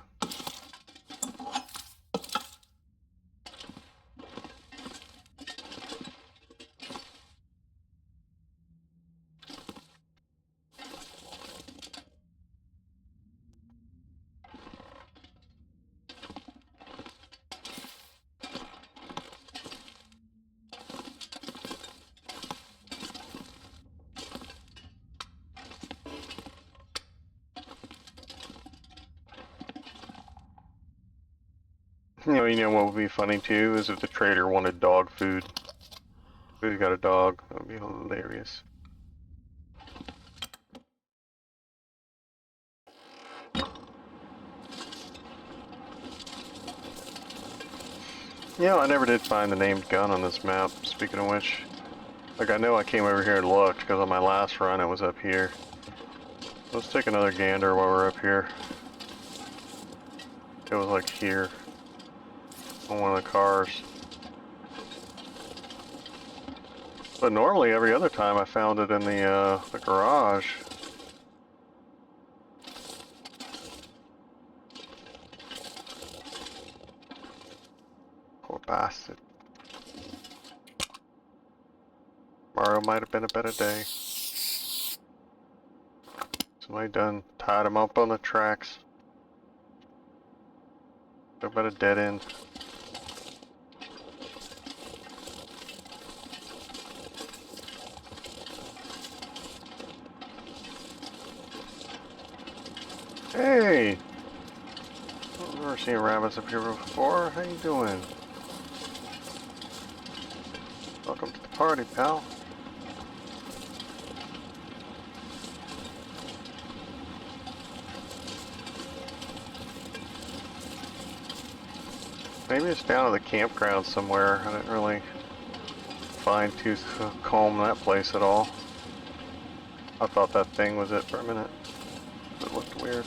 You know what would be funny too is if the trader wanted dog food. If he got a dog, that would be hilarious. Yeah, I never did find the named gun on this map, speaking of which. Like, I know I came over here and looked, because on my last run it was up here. Let's take another gander while we're up here. It was like here. On one of the cars. But normally every other time I found it in the garage. Poor bastard. Tomorrow might have been a better day. Somebody done tied him up on the tracks. They're about a dead end. Hey! I've never seen rabbits up here before. How you doing? Welcome to the party, pal. Maybe it's down at the campground somewhere. I didn't really fine-tooth comb that place at all. I thought that thing was it for a minute. It looked weird.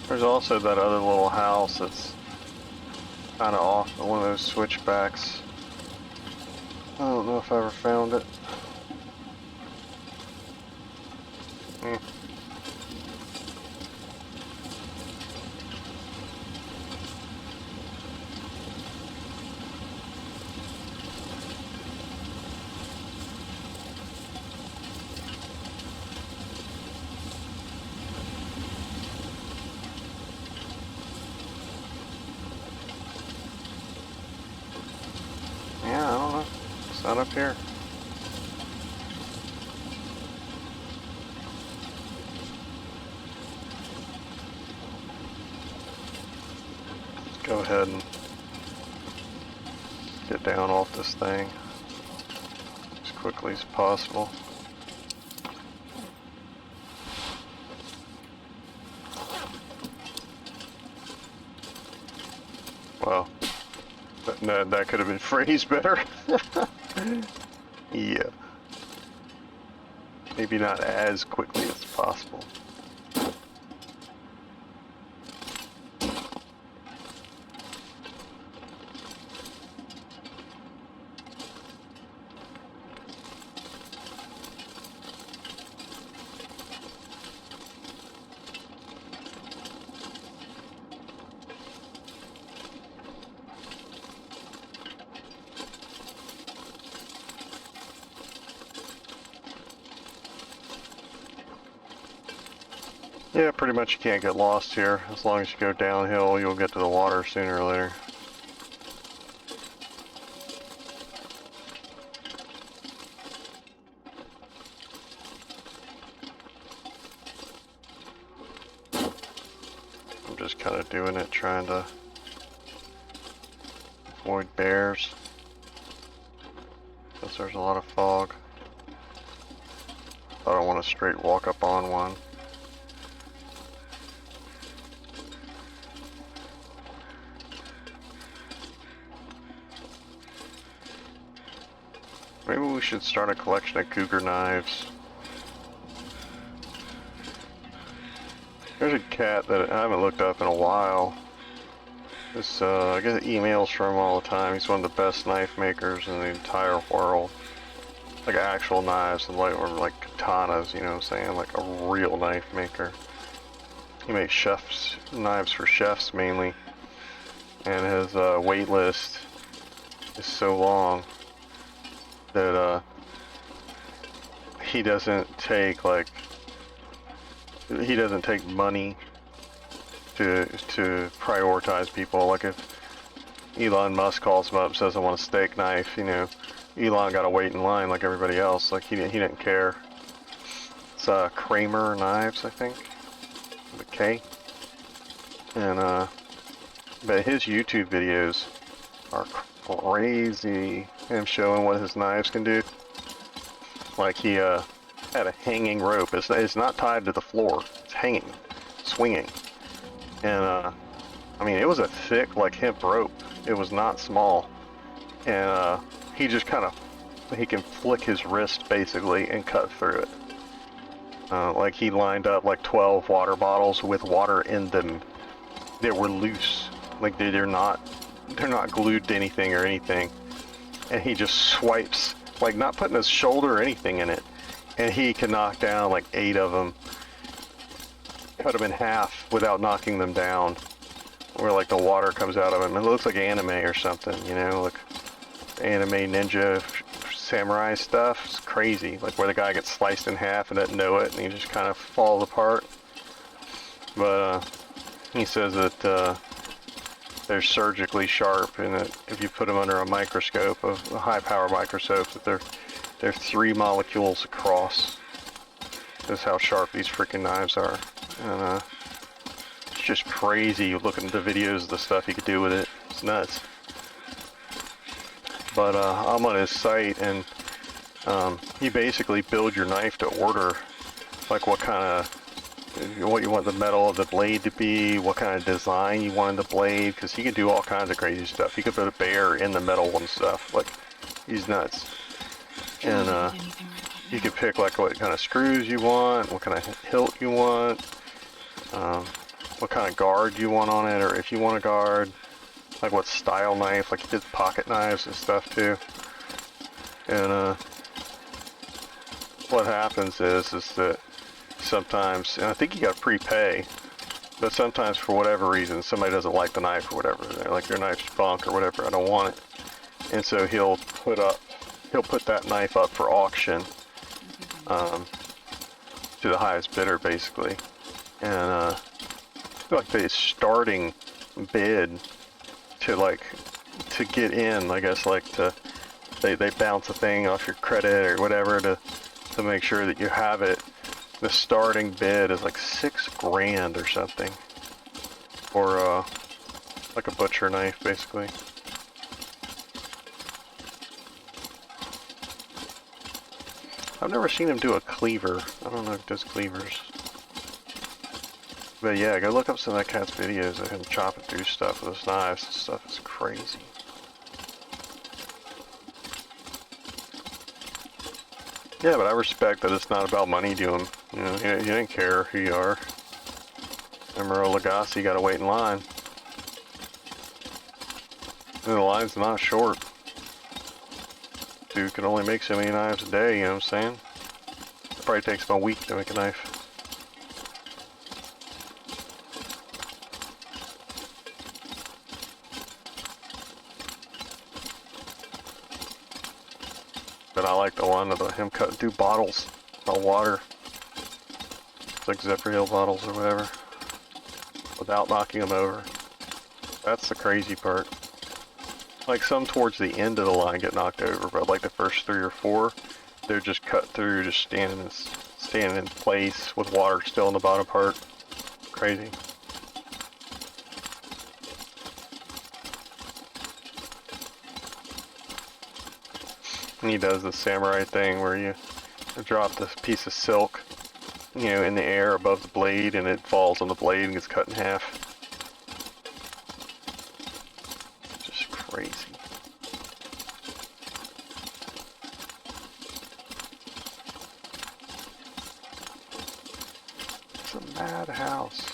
There's also that other little house that's kind of off one of those switchbacks. I don't know if I ever found it. Yeah, I don't know. It's not up here. Let's go ahead and get down off this thing as quickly as possible. Well, that could have been phrased better. Yeah. Maybe not as quickly as possible. Yeah, pretty much you can't get lost here. As long as you go downhill, you'll get to the water sooner or later. I'm just kind of doing it, trying to avoid bears. Since there's a lot of fog. I don't want to straight walk up on one. Maybe we should start a collection of cougar knives. There's a cat that I haven't looked up in a while. This, I get emails from him all the time. He's one of the best knife makers in the entire world. Like actual knives, or like katanas, you know what I'm saying? Like a real knife maker. He makes chefs, knives for chefs mainly. And his wait list is so long that he doesn't take money to prioritize people. Like if Elon Musk calls him up and says I want a steak knife, you know, Elon got to wait in line like everybody else. Like he didn't care. It's Kramer Knives, I think, with a K. And but his YouTube videos are crazy. Him showing what his knives can do. Like he had a hanging rope. It's not tied to the floor. It's hanging, swinging. And I mean, it was a thick, like hemp rope. It was not small. And he just kind of, he can flick his wrist basically and cut through it. Like he lined up like 12 water bottles with water in them that were loose. Like they're not glued to anything or anything. And he just swipes, like not putting his shoulder or anything in it. And he can knock down like 8 of them, cut them in half without knocking them down. Where like the water comes out of him. It looks like anime or something, you know, like anime ninja samurai stuff. It's crazy. Like where the guy gets sliced in half and doesn't know it and he just kind of falls apart. But he says that they're surgically sharp and that if you put them under a microscope, a high power microscope, that they're 3 molecules across. That's how sharp these freaking knives are. And it's just crazy looking at the videos of the stuff you could do with it. It's nuts. But I'm on his site and you basically build your knife to order, like what you want the metal of the blade to be, what kind of design you want in the blade, because he can do all kinds of crazy stuff. He could put a bear in the metal and stuff. Like, he's nuts. And you could pick like what kind of screws you want, what kind of hilt you want, what kind of guard you want on it, or if you want a guard, like what style knife, like he did pocket knives and stuff too. And what happens is that sometimes, and I think you got to prepay, but sometimes for whatever reason somebody doesn't like the knife or whatever. They're like, your knife's bunk or whatever, I don't want it. And so he'll put that knife up for auction to the highest bidder basically. And like the starting bid to get in, I guess, like they bounce a thing off your credit or whatever to make sure that you have it. The starting bid is like $6 grand or something, or like a butcher knife basically. I've never seen him do a cleaver. I don't know if he does cleavers. But yeah, go look up some of that cat's videos of him chopping through stuff with his knives and stuff. It's crazy. Yeah, but I respect that it's not about money to him. You know, he didn't care who you are. Emerald Lagasse got to wait in line. And the line's not short. Dude can only make so many knives a day, you know what I'm saying? It probably takes him a week to make a knife. But I like the one of him cut through bottles of water. It's like Zephyr Hill bottles or whatever. Without knocking them over. That's the crazy part. Like some towards the end of the line get knocked over, but like the first 3 or 4, they're just cut through, just standing in place with water still in the bottom part. Crazy. And he does the samurai thing where you drop this piece of silk, you know, in the air above the blade and it falls on the blade and gets cut in half. Just crazy. It's a madhouse.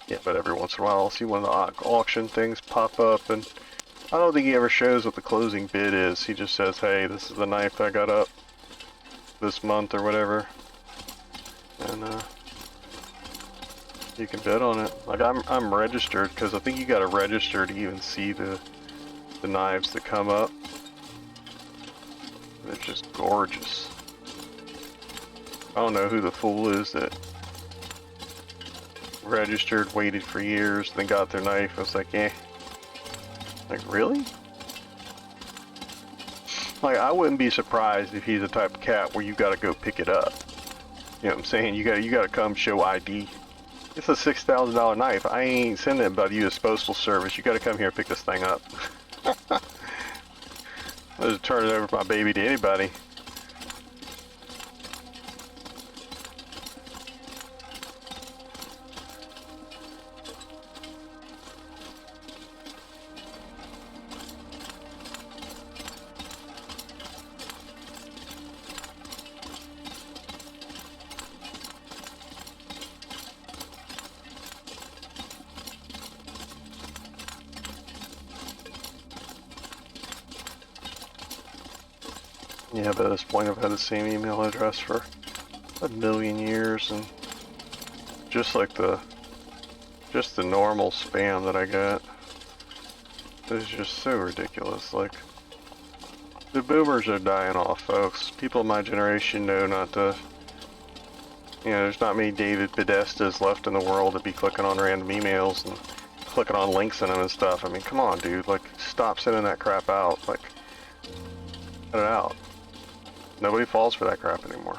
Yeah, but every once in a while I'll see one of the auction things pop up, and I don't think he ever shows what the closing bid is. He just says, hey, this is the knife I got up this month or whatever. And you can bid on it. Like I'm registered, because I think you gotta register to even see the knives that come up. They're just gorgeous. I don't know who the fool is that registered, waited for years, then got their knife. I was like, eh. Like, really? Like, I wouldn't be surprised if he's the type of cat where you gotta go pick it up. You know what I'm saying? You gotta come show ID. It's a $6,000 knife. I ain't sending it by the U.S. Postal Service. You gotta come here and pick this thing up. I'll just turn it over my baby to anybody. Yeah, but at this point I've had the same email address for a million years, and just like the normal spam that I get is just so ridiculous. Like, the boomers are dying off, folks. People of my generation know not to, you know, there's not many David Podestas left in the world to be clicking on random emails and clicking on links in them and stuff. I mean, come on, dude. Like, stop sending that crap out. Like, cut it out. Nobody falls for that crap anymore.